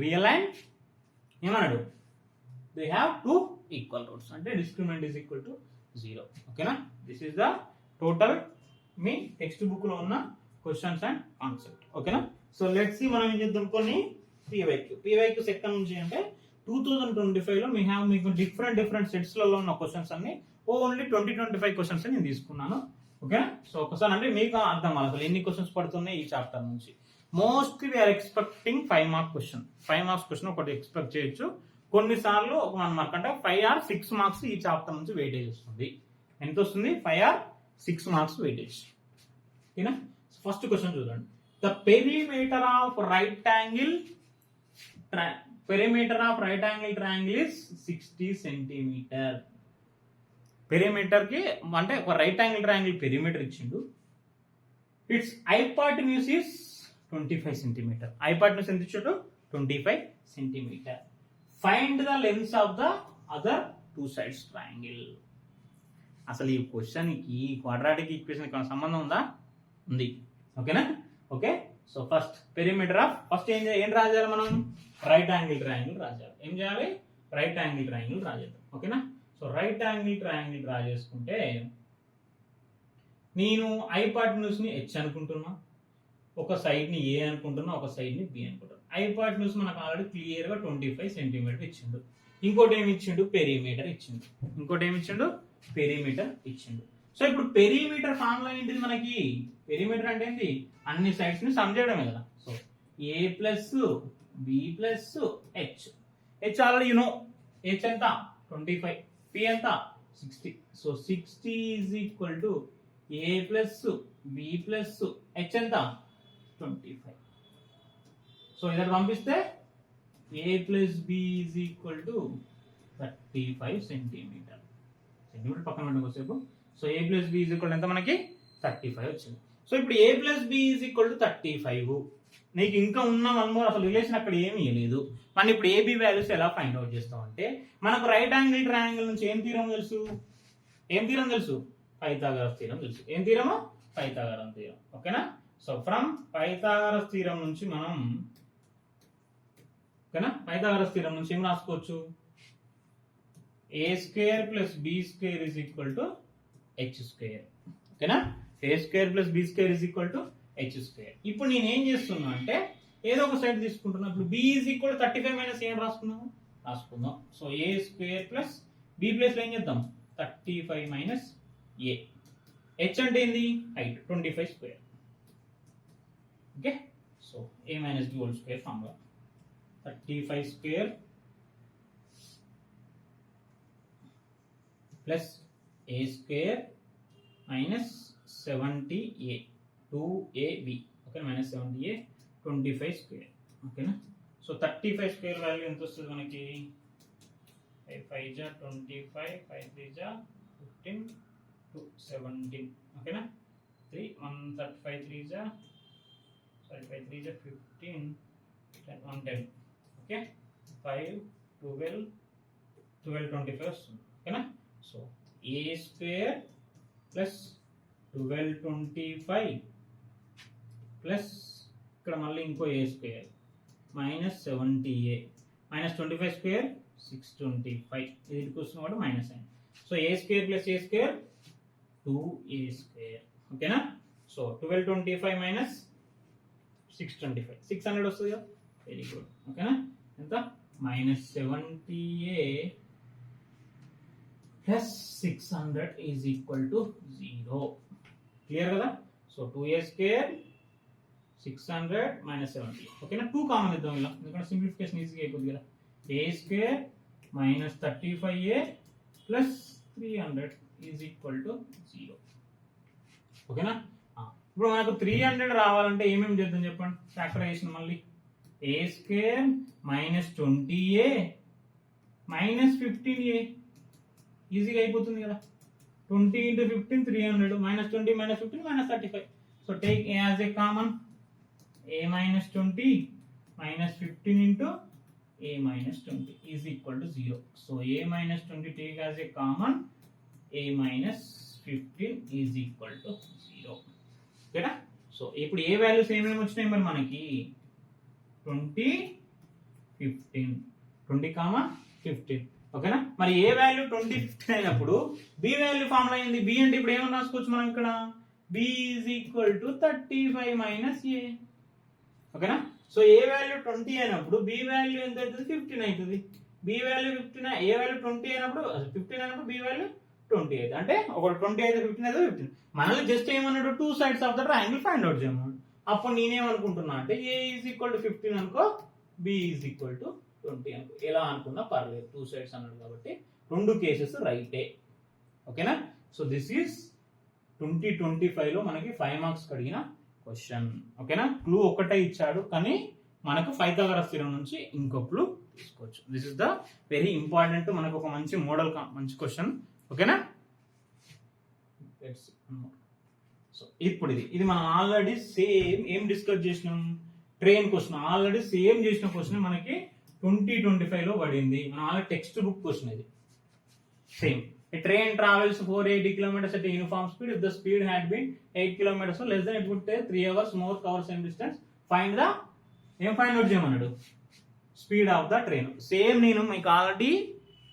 Speaker 1: real and ఏమన్నాడు they have two equal roots అంటే discriminant is equal to 0 ఓకేనా this is the total me textbook లో ఉన్న క్వశ్చన్స్ అండ్ కాన్సెప్ట్ ఓకేనా సో లెట్స్ సీ మనం ఏం చేద్దాం కొన్ని పీవైక్యూస్ ఎక్కడ నుంచి అంటే 2025 లో మీకు డిఫరెంట్ సెట్స్ లలో ఉన్న క్వశ్చన్స్ అన్ని ఓన్లీ 2025 క్వశ్చన్స్ నేను తీసుకున్నాను ఓకేనా సో ఒకసారి అంటే మీకు అర్థం అవ్వాలి అసలు ఎన్ని క్వశ్చన్స్ పడుతున్నాయి ఈ చాప్టర్ నుంచి mostly we are expecting 5 marks question ఒకటి ఎక్స్పెక్ట్ చేయొచ్చు కొన్నిసార్లు ఒక 1 మార్క్ అంటే 5 or 6 మార్క్స్ ఈ చాప్టర్ నుంచి వెయిటేజ్ వస్తుంది ఎంత వస్తుంది 5 or 6 మార్క్స్ వెయిటేజ్ ఓకేనా ఫస్ట్ క్వశ్చన్ చూడండి the perimeter of right angle triangle is 60 centimetre perimeter కి అంటే ఒక రైట్ యాంగిల్ ట్రయాంగిల్ పెరిమీటర్ ఇచ్చిండు its hypotenuse is 25 centimetre hypotenuse ఎంత ఇచ్చాడు 25 centimetre find the lengths of the other 2 sides triangle అసలు ఈ క్వశ్చన్ కి క్వాడ్రాటిక్ ఈక్వేషన్ కి సంబంధం ఉందా ఉంది ఓకేనా okay so first perimeter of first ఏం రాయాలి మనం రైట్ యాంగిల్ ట్రయాంగిల్ రాయాలి ఏం చేయాలి రైట్ యాంగిల్ ట్రయాంగిల్ రాయాలి ఓకేనా so right angle triangle draw చేసుకుంటే నేను హైపోటెన్యూస్ ని h అనుకుంటున్నా ఒక సైడ్ ని a అనుకుంటున్నా ఒక సైడ్ ని b అనుకుంటున్నా హైపోటెన్యూస్ మనకు ఆల్రెడీ క్లియర్ గా 25 సెంటీమీటర్ ఇచ్చిండు ఇంకోటి ఏమి ఇచ్చిండు పెరిమీటర్ ఇచ్చిండు సో ఇప్పుడు పెరిమీటర్ ఫార్ములా ఏంటిది మనకి పెరిమీటర్ అంటే ఏంటి అన్ని సైడ్స్ ని సమ్ చేయడమే కదా so a plus b plus h already you know h ఎంత 25 p ఎంత 60 so 60 is equal to a plus b plus h ఎంత 25 సో ఇద్దరు పంపిస్తే a plus b is equal to 35 centimetre. Centimetre పక్కన పెట్టండి కొద్దిసేపు. So a plus b is equal ఎంత మనకి 35 వచ్చింది. సో ఇప్పుడు a plus b is equal to 35. నీకు ఇంకా ఉన్న వన్ మోర్, అసలు రిలేషన్ అక్కడ ఏమీ లేదు. మనం ఇప్పుడు ఏబి వాల్యూస్ ఎలా ఫైండ్ అవుట్ చేస్తాం అంటే, మనకు రైట్ యాంగిల్ ట్రయాంగిల్ నుంచి ఏం థీరం తెలుసు? పైథాగరస్ థీరం తెలుసు. ఏం థీరము? Pythagoras theorem. ఓకేనా? సో ఫ్రమ్ పైథాగరస్ థీరం నుంచి మనం, ఓకేనా, పైథాగరస్ థీరం నుంచి ఏం రాసుకోవచ్చు? a square plus b square is equal to h square. ఓకేనా? a square plus b square is equal to h square. ఇప్పుడు నేను ఏం చేస్తున్నా అంటే, ఏదో ఒక సైడ్ తీసుకుంటున్నా. ఇప్పుడు b ఈజ్ ఈక్వల్ 35 మైనస్ ఏం రాసుకుందాం. So a square plus b plus ఏం చేద్దాం? 35 మైనస్ a. h అంటే ఏంది? Height 25 square. Okay, so a minus b whole square formula 35 square plus a square minus 70a 2ab. Okay, minus 70a 25 square. ఓకేనా? సో 35 స్క్వేర్ వాల్యూ ఎంత వస్తుంది మనకి? 5 జా 25, 5 3 జా 15, 2 17. ఓకేనా? 3 135 3 జా 5 3 జా 15, 10 110. ఓకే, 5 12 25 వస్తుంది. ఓకేనా? So a square plus 1225 plus ఇక్కడ మళ్ళీ ఇంకో a square minus 70a minus 25 square 625. ఇది వస్తుంది కూడా మైనస్ అయింది. So a square plus a square 2a square. ఓకేనా? సో 1225 మైనస్ 625 600 వస్తుంది కదా. Very good. ఓకేనా? ఎంత? Minus 70a plus 600 is equal to 0. Clear కదా? So 2a square 600 minus 70. ఓకేనా? 2 కామన్ ఇద్దాం ఇలా, ఎందుకంటే సింప్లిఫికేషన్ ఈజీగా అయిపోతుంది కదా. a square minus 35a plus 300 is equal to 0. ఓకేనా? ఇప్పుడు మనకు 300 రావాలంటే ఏమేమి చేద్దాం చెప్పండి? ఫ్యాక్టరైజేషన్ మళ్ళీ. a square minus 20a minus 15a ఈజీగా అయిపోతుంది కదా. 20 into 15 300 minus 20 minus 15 minus 35. So take a as a common. A minus 20 minus 15 into a minus 20 is equal to 0. So a minus 20 take as a common. A minus 15 is equal to 0. Okay? So ఇప్పుడు ఏ వాల్యూస్ ఏమేమి వచ్చినాయి మరి మనకి? 20 15 20 15. ఓకేనా? మరి ఏ వాల్యూ 20 15 అయినప్పుడు బి వాల్యూ ఫార్ములా అయింది. బి అంటే ఇప్పుడు ఏమని రాసుకోవచ్చు మనం ఇక్కడ? B is equal to 35 minus a. ఓకేనా? సో ఏ వాల్యూ 20 అయినప్పుడు బి వాల్యూ ఎంత అవుతుంది? 15 అవుతుంది. బి వాల్యూ 15, ఏ వాల్యూ 20 అయినప్పుడు 15 అయినప్పుడు బి వాల్యూ 20 అవుతుంది. అంటే ఒకటి 20 అయితే 15 అయితే 15. మనల్ని జస్ట్ ఏమన్నాడు? 2 sides of the triangle find out చేయమన్నాడు. అప్పుడు నేనేమనుకుంటున్నా అంటే ఏ ఈజ్ ఈక్వల్ టు 15 అనుకో, బి ఈజ్ ఈక్వల్ టు 20 అనుకో. ఎలా అనుకున్నా పర్లేదు, 2 sides అన్నాడు కాబట్టి 2 కేసెస్ రైటే. ఓకేనా? సో దిస్ ఈస్ 2025 లో మనకి 5 మార్క్స్ అడిగిన క్వశ్చన్. ఓకేనా? క్లూ ఒక్కటే ఇచ్చాడు, కానీ మనకు పైథాగరస్ థీరం నుంచి ఇంకో క్లూ తీసుకోవచ్చు. This is the very important, మనకు ఒక మంచి మోడల్ మంచి క్వశ్చన్. ఓకేనా? సో ఇప్పుడు ఇది మనం ఆల్రెడీ సేమ్ ఏం డిస్కస్ చేసినాం? ట్రైన్ క్వశ్చన్ ఆల్రెడీ సేమ్ చేసిన క్వశ్చన్ మనకి 2025 లో పడింది. మన ఆల్రెడీ టెక్స్ట్ బుక్ క్వశ్చన్ ఇది. Same. A train travels for 80 kilometers at a uniform speed. If the speed had been 8 kilometers or less than, it would take 3 hours more cover same distance. Find the find out చేయమన్నాడు speed of the train. Same నేను మీకు ఆల్రెడీ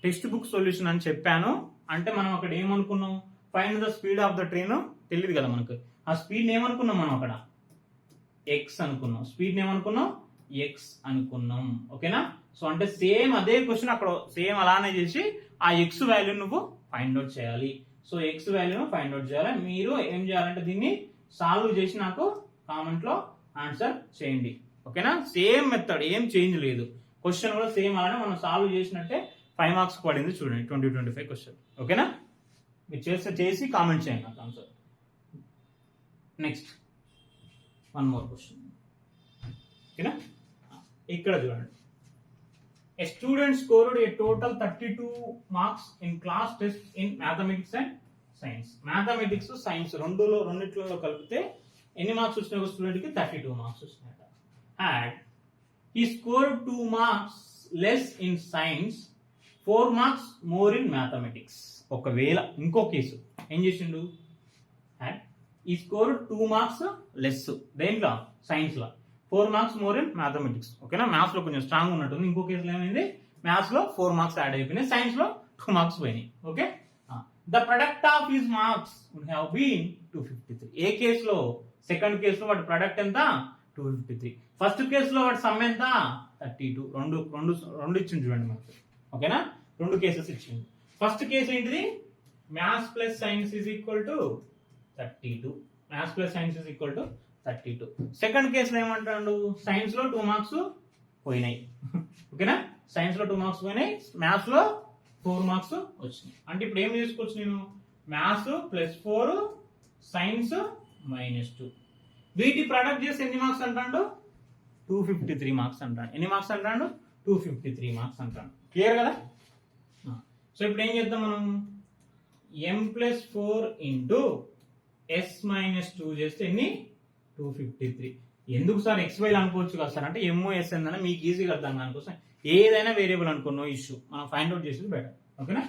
Speaker 1: టెక్స్ట్ బుక్ సొల్యూషన్ అని చెప్పాను. అంటే మనం అక్కడ ఏమనుకున్నాం? Find the speed of the train తెలియదు కదా మనకు. ఆ స్పీడ్ ఏమనుకున్నాం మనం అక్కడ? ఎక్స్ అనుకున్నాం. స్పీడ్ ఏమనుకున్నాం? ఎక్స్ అనుకున్నాం. ఓకేనా? సో అంటే సేమ్ అదే క్వశ్చన్ అక్కడ సేమ్ అలానే చేసి ఆ ఎక్స్ వాల్యూ నువ్వు ఫైండ్ అవుట్ చేయాలి. సో ఎక్స్ వాల్యూను ఫైండ్ అవుట్ చేయాలి. మీరు ఏం చేయాలంటే దీన్ని సాల్వ్ చేసి నాకు కామెంట్ లో ఆన్సర్ చేయండి. ఓకేనా? సేమ్ మెథడ్, ఏం చేంజ్ లేదు. క్వశ్చన్ కూడా సేమ్ అలానే మనం సాల్వ్ చేసినట్టే 5 మార్క్స్ పడింది చూడండి 2025 క్వశ్చన్. ఓకేనా? మీరు చేసి కామెంట్ చేయండి నాకు answer. Next one more question. ఓకేనా? ఇక్కడ చూడండి, a student scored a total 32 marks in class test in mathematics and science. Mathematics science రెండిట్లో కలిపితే ఎన్ని మార్క్స్ వచ్చినాయి ఒక స్టూడెంట్ కి? 32 మార్క్స్ వచ్చినాయట. And he scored 2 marks less in science, 4 marks more in mathematics. ఒకవేళ ఇంకో కేసు ఏం చేసిండు, అండ్ ఈ స్కోర్ 2 మార్క్స్ లెస్ దేంట్లో? సైన్స్ లో, 4 మార్క్స్ మోర్ ఇన్ మ్యాథమెటిక్స్. ఓకేనా, మ్యాథ్స్ లో కొంచెం స్ట్రాంగ్ ఉన్నట్టుంది. ఇంకో కేసులో ఏమైంది, మ్యాథ్స్ లో 4 మార్క్స్ యాడ్ అయిపోయినాయి, సైన్స్ లో 2 మార్క్స్ పోయినాయి. Okay, the product of his marks would have been 253. ఏ కేసులో? సెకండ్ కేసులో వాటి ప్రొడక్ట్ ఎంత? 253. ఫస్ట్ కేసులో వాటి సమ్ ఎంత? 32. రెండు ఇచ్చింది చూడండి మనకి. ఓకేనా, 2 కేసెస్ ఇచ్చింది. ఫస్ట్ కేసు ఏంటిది? Maths plus science is equal to 32. Maths plus science is equal to 32. Second కేసులో ఏమంటాడు, సైన్స్ లో 2 మార్క్స్ పోయినాయి. ఓకేనా, సైన్స్ లో 2 మార్క్స్ పోయినాయి, మ్యాథ్స్ లో 4 మార్క్స్ వచ్చినాయి. అంటే ఇప్పుడు ఏం చేసుకోవచ్చు నేను, మ్యాథ్స్ +4 సైన్స్ -2 వీటి ప్రొడక్ట్ చేసి ఎన్ని మార్క్స్ అంటాడు? 253 మార్క్స్ అంటాడు. ఎన్ని మార్క్స్ అంటాడు? 253 మార్క్స్ అంటాడు. క్లియర్ కదా? సో ఇప్పుడు ఏం చేద్దాం మనం, m+4 ఇంటూ s-2 చేస్తే ఎన్ని? 253. ఎందుకు సార్ XY అనుకోవచ్చు కదా సార్ అంటే, MOS అని మీకు ఈజీగా అర్థం దానికోసం ఏదైనా వేరియబుల్ అనుకో, నో ఇష్యూ, మనం ఫైండ్ అవుట్ చేసేది బెటర్. ఓకేనా,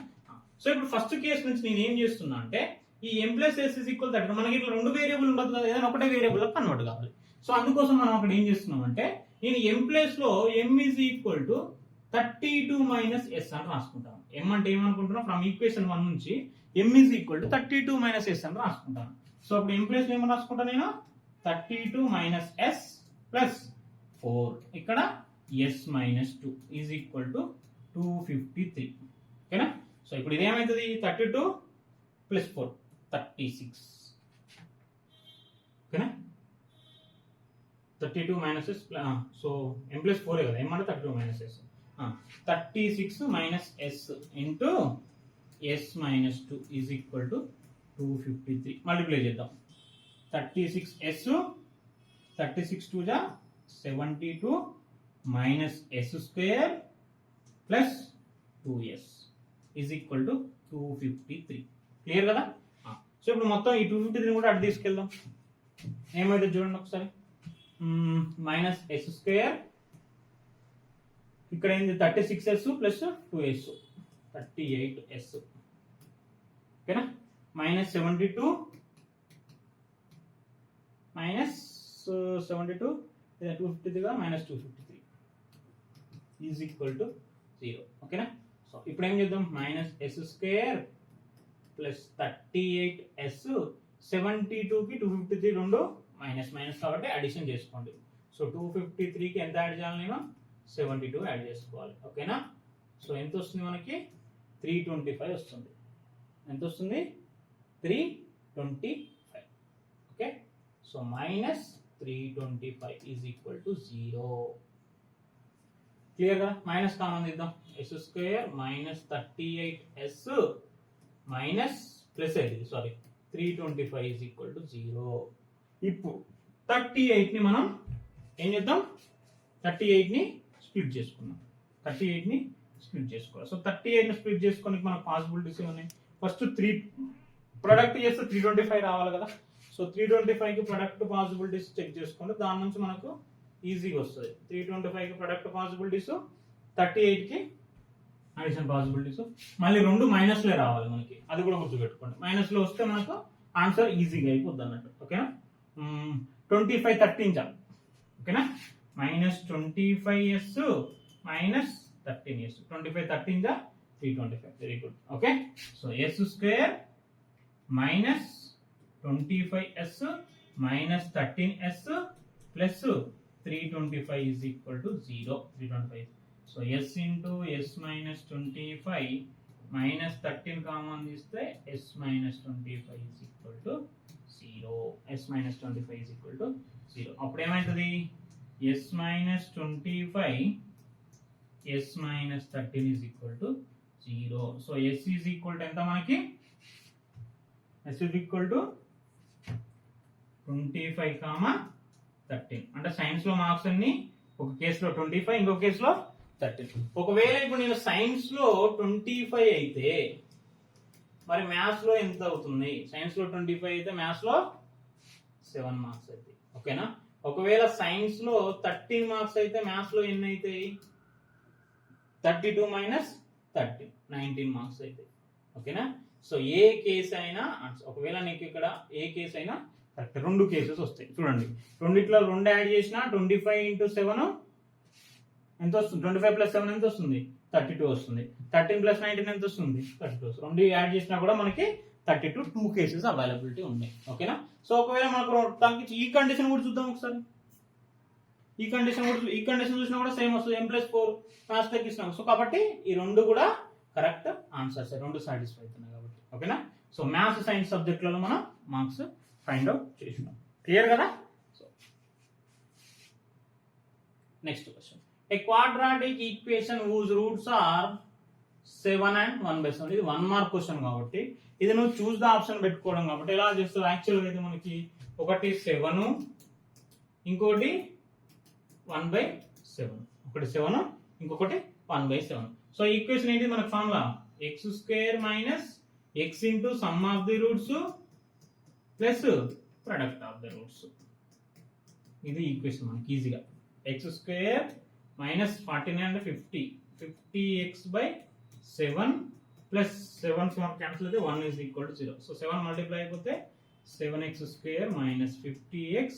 Speaker 1: సో ఇప్పుడు ఫస్ట్ కేసు నుంచి నేను ఏం చేస్తున్నా అంటే, ఈ m+s = 30. మనకి ఇట్లా 2 వేరియబుల్ ఉండదు కదా, ఏదైనా ఒకటే వేరియబుల్ కన్వర్ట్ కావాలి. సో అందుకోసం మనం అక్కడ ఏం చేస్తున్నాం అంటే, నేను m ప్లేస్ లో m = 32 - s అని రాసుకుంటాను. m అంటే ఏమనుకుంటున్నాం, ఫ్రమ్ ఈక్వేషన్ 1 నుంచి m = 32 - s అని రాసుకుంటాను. సో అప్పుడు m ప్లేస్ లో ఏమని రాసుకుంటాను నేను, 32 - s + 4 ఇక్కడ s - 2 = 253. ఓకేనా, సో ఇప్పుడు ఇది ఏమవుతుంది, 32 + 4 36. ఓకేనా, 32 - s, సో m+4 కదా, m అంటే 32 - s, 36 - s into s - 2 = 253. Multiply చేద్దాం. 36s 36 2 జా 72 -s² + 2s = 253. క్లియర్ కదా? సో ఇప్పుడు మొత్తం ఈ 253 కూడా అటు తీసుకెళ్దాం. ఏమైతే చూడండి ఒకసారి, -s², ఇక్కడ ఏంది 36s + 2s 38s. ఓకేనా, -72 253 గా -253 = 0. ఓకేనా, సో ఇప్పుడు ఏం చేద్దాం, -s² + 38s 72 కి 253 రెండు మైనస్ కాబట్టి అడిషన్ చేసుకోండి. సో 253 కి ఎంత యాడ్ చేయాలి నేను, 72 యాడ్ చేసుకోవాలి. ఓకేనా, సో ఎంత వస్తుంది మనకి, 325 వస్తుంది. ఎంత వస్తుంది, 325. Okay, so -325 = 0. క్లియర్ గా? మైనస్ కామన్ ఇద్దాం, s² - 38s -325 = 0. ఇప్పుడు 38 ని మనం ఏం చేద్దాం, 38 ని స్ప్లిట్ చేసుకుందాం. 38 ని స్ప్లిట్ చేసుకోవాలి. సో 38 ని స్ప్లిట్ చేసుకోవడానికి మనకు పాసిబిలిటీస్ ఉన్నాయి. ఫస్ట్ 3 ప్రొడక్ట్ చేస్తే 325 రావాలి కదా. సో 325 కి ప్రొడక్ట్ పాసిబిలిటీస్ చెక్ చేసుకోండి, దాని నుంచి మనకు ఈజీగా వస్తుంది. 325 కి ప్రొడక్ట్ పాసిబిలిటీస్, 38 కి అడిషన్ పాసిబిలిటీస్. మళ్ళీ 2 మైనస్లే రావాలి మనకి, అది కూడా గుర్తుపెట్టుకోండి. మైనస్లో వస్తే మనకు ఆన్సర్ ఈజీగా అయిపోద్ది అన్నట్టు. ఓకేనా, 25 13 చాలు. ఓకేనా, -25s - 13s 25 13 జా 325. Very good. Okay, so s² - 25s - 13s + 325 = 0. 325. So s into s - 25 -13 common తీస్తే s - 25 = 0. s - 25 = 0. అప్పుడు ఏమవుతుంది, s - 25 s - 13 = 0. సో s = ఎంత మనకి, s = 25, 13. అంటే సైన్స్ లో మార్క్స్ అన్ని ఒక కేసులో 25, ఇంకో కేసులో 13. ఒకవేళ ఇప్పుడు నేను సైన్స్ లో 25 అయితే మరి మ్యాథ్స్ లో ఎంత అవుతుంది? సైన్స్ లో 25 అయితే మ్యాథ్స్ లో 7 మార్క్స్ అవుతాయి. ఓకేనా? ఒకవేళ సైన్స్ లో 13 మార్క్స్ అయితే మ్యాథ్స్ లో ఎన్ని అవుతాయి? 32 మైనస్ 30 19 మార్క్స్ అవుతాయి. ఓకేనా? సో ఏ కేసు అయినా ఒకవేళ నీకు ఇక్కడ ఏ కేసు అయినా కరెక్ట్. 2 కేసెస్ వస్తాయి చూడండి. రెండిట్లో 2 యాడ్ చేసినా 25 ఇంటూ 7 ఎంత వస్తుంది? 25 ప్లస్ 7 ఎంత వస్తుంది? 32 వస్తుంది. 13 ప్లస్ 19 ఎంత వస్తుంది? 32 వస్తుంది. 2 యాడ్ చేసినా కూడా మనకి 32 2 కేసెస్ అవైలబిలిటీ ఉన్నాయి. ఓకేనా? సో ఒకవేళ మనకు దానికి ఈ కండిషన్ కూడా చూద్దాం ఒకసారి. ఈ కండిషన్ చూసినా కూడా సేమ్ వస్తుంది. m+4 maths తగ్గిస్తున్నాం. సో కాబట్టి ఈ 2 కూడా కరెక్ట్ ఆన్సర్స్, 2 సాటిస్ఫై అవుతున్నాయి కాబట్టి. ఓకేనా? సో మ్యాథ్స్ సైన్స్ సబ్జెక్టులలో మనం మార్క్స్ ఫైండ్ అవుట్ చేసినాం. క్లియర్ కదా? So next question. A quadratic equation whose roots are 7 and 1/7. ఇది 1 మార్క్ క్వశ్చన్ కాబట్టి ఇది నువ్వు చూస్ ద ఆప్షన్ పెట్టుకోవడం కాబట్టి ఎలా చేస్తావు? యాక్చువల్గా అయితే మనకి ఒకటి 7, ఇంకోటి 1/7, ఒకటి 7 ఇంకొకటి 1/7. సో ఈక్వేషన్ ఏంటి మనకి? Formula x² minus x into some of the roots plus product of the roots. ఇది ఈక్వేషన్ మనకి ఈజీగా. x² మైనస్ 49 అంటే 50x/7 ప్లస్ 7 క్యాన్సిల్ అయితే 1 is equal to 0. So 7 multiply అయిపోతే 7x² minus 50x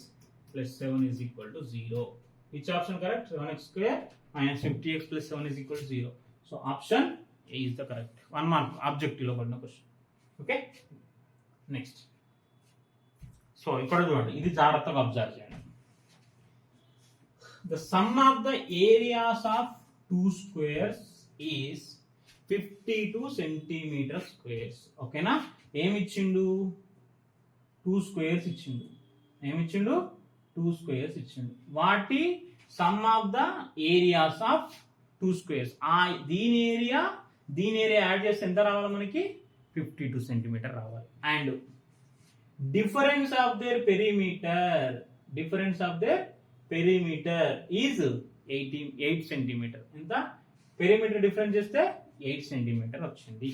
Speaker 1: plus 7 is equal to 0. Which option correct? 7x² minus 50x plus 7 is equal to 0. So option A is the correct. 1 mark objective లో పడిన క్వశ్చన్. Okay, next. సో ఇక్కడ చూడండి, ఇది జాగ్రత్తగా అబ్జర్వ్ చేయండి. The sum of the areas of 2 squares is 52 centimeter squares. ఓకేనా? ఏమి ఇచ్చిండు? 2 స్క్వేర్స్ ఇచ్చిండు. ఏమి ఇచ్చిండు? 2 స్క్వేర్స్ ఇచ్చిండు. వాటి sum of the areas of 2 squares. దీని ఏరియా యాడ్ చేస్తే ఎంత రావాలి మనకి? 52 సెంటీమీటర్ రావాలి. And difference of their perimeter is 8 centimeter. ఎంత పెరిమీటర్ డిఫరెన్స్ చేస్తే 8 సెంటీమీటర్ వచ్చింది.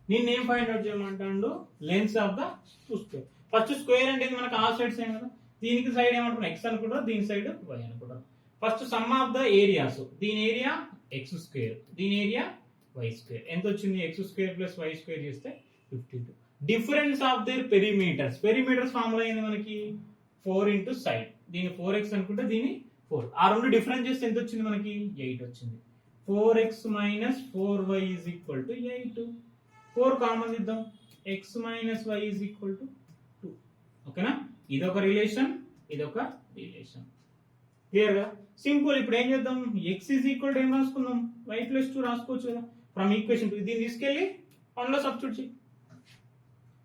Speaker 1: నేనేం ఫైండ్ అవుట్ చేయమంటాడు? Length of the 2 square. First square అంటే మనకు ఆ సైడ్ సేమ్ కదా. దీనికి సైడ్ ఏమంటున్నాం? ఎక్స్ అనుకుంటారు, దీని సైడ్ వై అనుకుంటారు. First some of the areas. దీని ఏరియా x², దీని ఏరియా y². ఎంత వచ్చింది? x² ప్లస్ y² చేస్తే 52. Difference of there perimeters formula అయింది మనకి 4 ఇంటూ సైడ్. దీని 4x అనుకుంటే దీని 4. ఆ రెండు డిఫరెన్స్ చేస్తే ఎంత వచ్చింది మనకి? 8 వచ్చింది. 4x minus 4y is equal to 8. 4 common ఇద్దాం. x minus y is equal to 2. ఓకేనా? ఇదొక రిలేషన్, ఇదొక రిలేషన్. క్లియర్ గా? సింపుల్. ఇప్పుడు ఏం చేద్దాం? x ఈజ్ ఈక్వల్ టు ఏం రాసుకుందాం? y+2 రాసుకోవచ్చు కదా. ఫ్రమ్ ఈక్వేషన్ దీన్ని తీసుకెళ్ళి 1 లో సబ్స్టిట్యూట్ చేయి.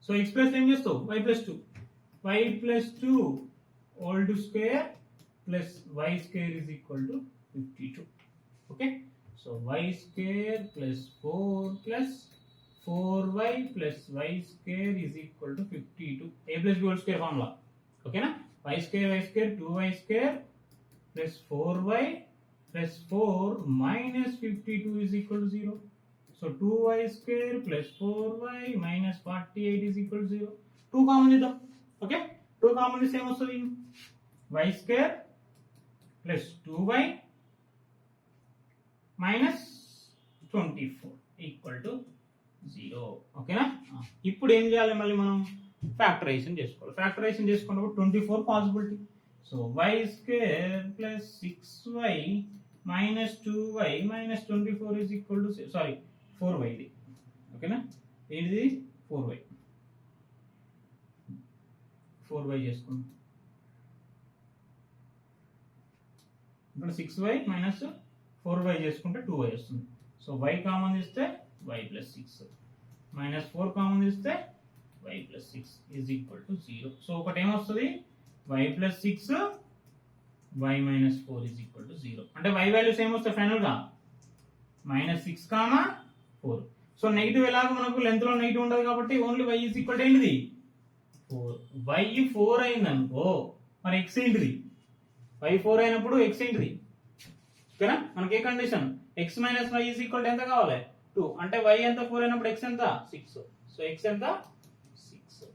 Speaker 1: సో x ప్లస్ ఏం చేస్తావు? y+2 all to square plus y² is equal to 52. Okay, so y² plus 4 plus 4y plus y² is equal to 52. A plus b whole square formula. Okay na? y² 2y² plus 4y plus 4 minus 52 is equal to 0. So 2y² plus 4y minus 48 is equal to 0. 2 common చేద్దాం. ఓకే, 2 కామన్ చేస్తే ఏమొస్తుంది? y² plus 2y minus 24 equal to 0. ఓకేనా? ఇప్పుడు ఏం చేయాలి? మళ్ళీ మనం ఫ్యాక్టరైజేషన్ చేసుకోవాలి. ఫ్యాక్టరైజేషన్ చేసుకున్నప్పుడు 24 possibility. So y² plus 6y minus 2y minus 24 is equal to 4y. ఇది ఓకేనా? ఏంటిది? 4y చేసుకుందాం. ఇక్కడ 6y మైనస్ 4y చేసుకుంటే 2y వస్తుంది. సో y కామన్ ఇస్తే y ప్లస్ 6 మైనస్ 4 కామన్ ఇస్తే y plus 6 is equal to 0. So ఒకటి ఏమొస్తుంది? y plus 6 y minus 4 is equal to 0. అంటే y వాల్యూస్ ఏమొస్తాయి ఫైనల్ గా? -6, 4. సో నెగిటివ్ ఎలాగో మనకు లెంత్ లో నెగిటివ్ ఉండదు కాబట్టి only y is equal to ఏంటిది? 4. y 4 అయింది అనుకో, మరి x ఏంటిది? y 4 అయినప్పుడు x ఏంటిది? ఓకేనా? మనకి ఏ condition x minus y is equal ఎంత కావాలి 2 అంటే y ఎంత 4 అయినప్పుడు x ఎంత 6. సో x ఎంత 6.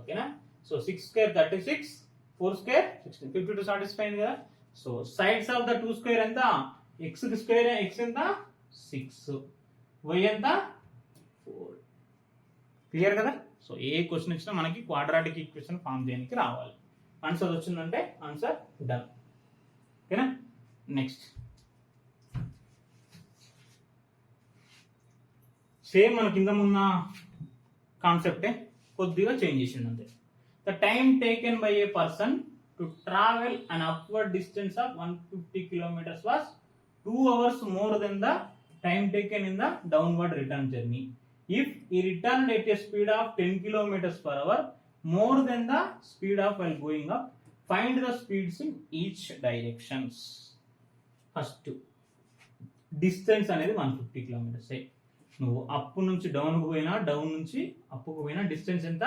Speaker 1: ఓకేనా? సో 6 స్క్వేర్ 36 4 స్క్వేర్ 16 52 సాటిస్ఫై అయింది కదా. So sides of the 2 square ఎంత x కి స్క్వేర్ x ఎంత 6 y ఎంత 4. క్లియర్ కదా? సో ఏ క్వశ్చన్ ఇచ్చినా మనకి క్వాడ్రాటిక్ ఈక్వేషన్ ఫామ్ చేయడానికి రావాలి. ఆన్సర్ వచ్చిందంటే ఆన్సర్ డన్. ఓకేనా? నెక్స్ట్ సేమ్ మన కింద ఉన్న కాన్సెప్టే కొద్దిగా చేంజ్ చేసింది అంతే. The time taken by A person to travel an upward distance of 150 kilometers was 2 hours more than the time taken in the downward return journey. If he returned at a speed of 10 kilometers per hour more than the speed of while going up, find the speeds in each directions. First distance అనేది 150 kilometers. నువ్వు అప్ నుంచి డౌన్ కు పోయినా డౌన్ నుంచి అప్ కు పోయినా డిస్టెన్స్ ఎంత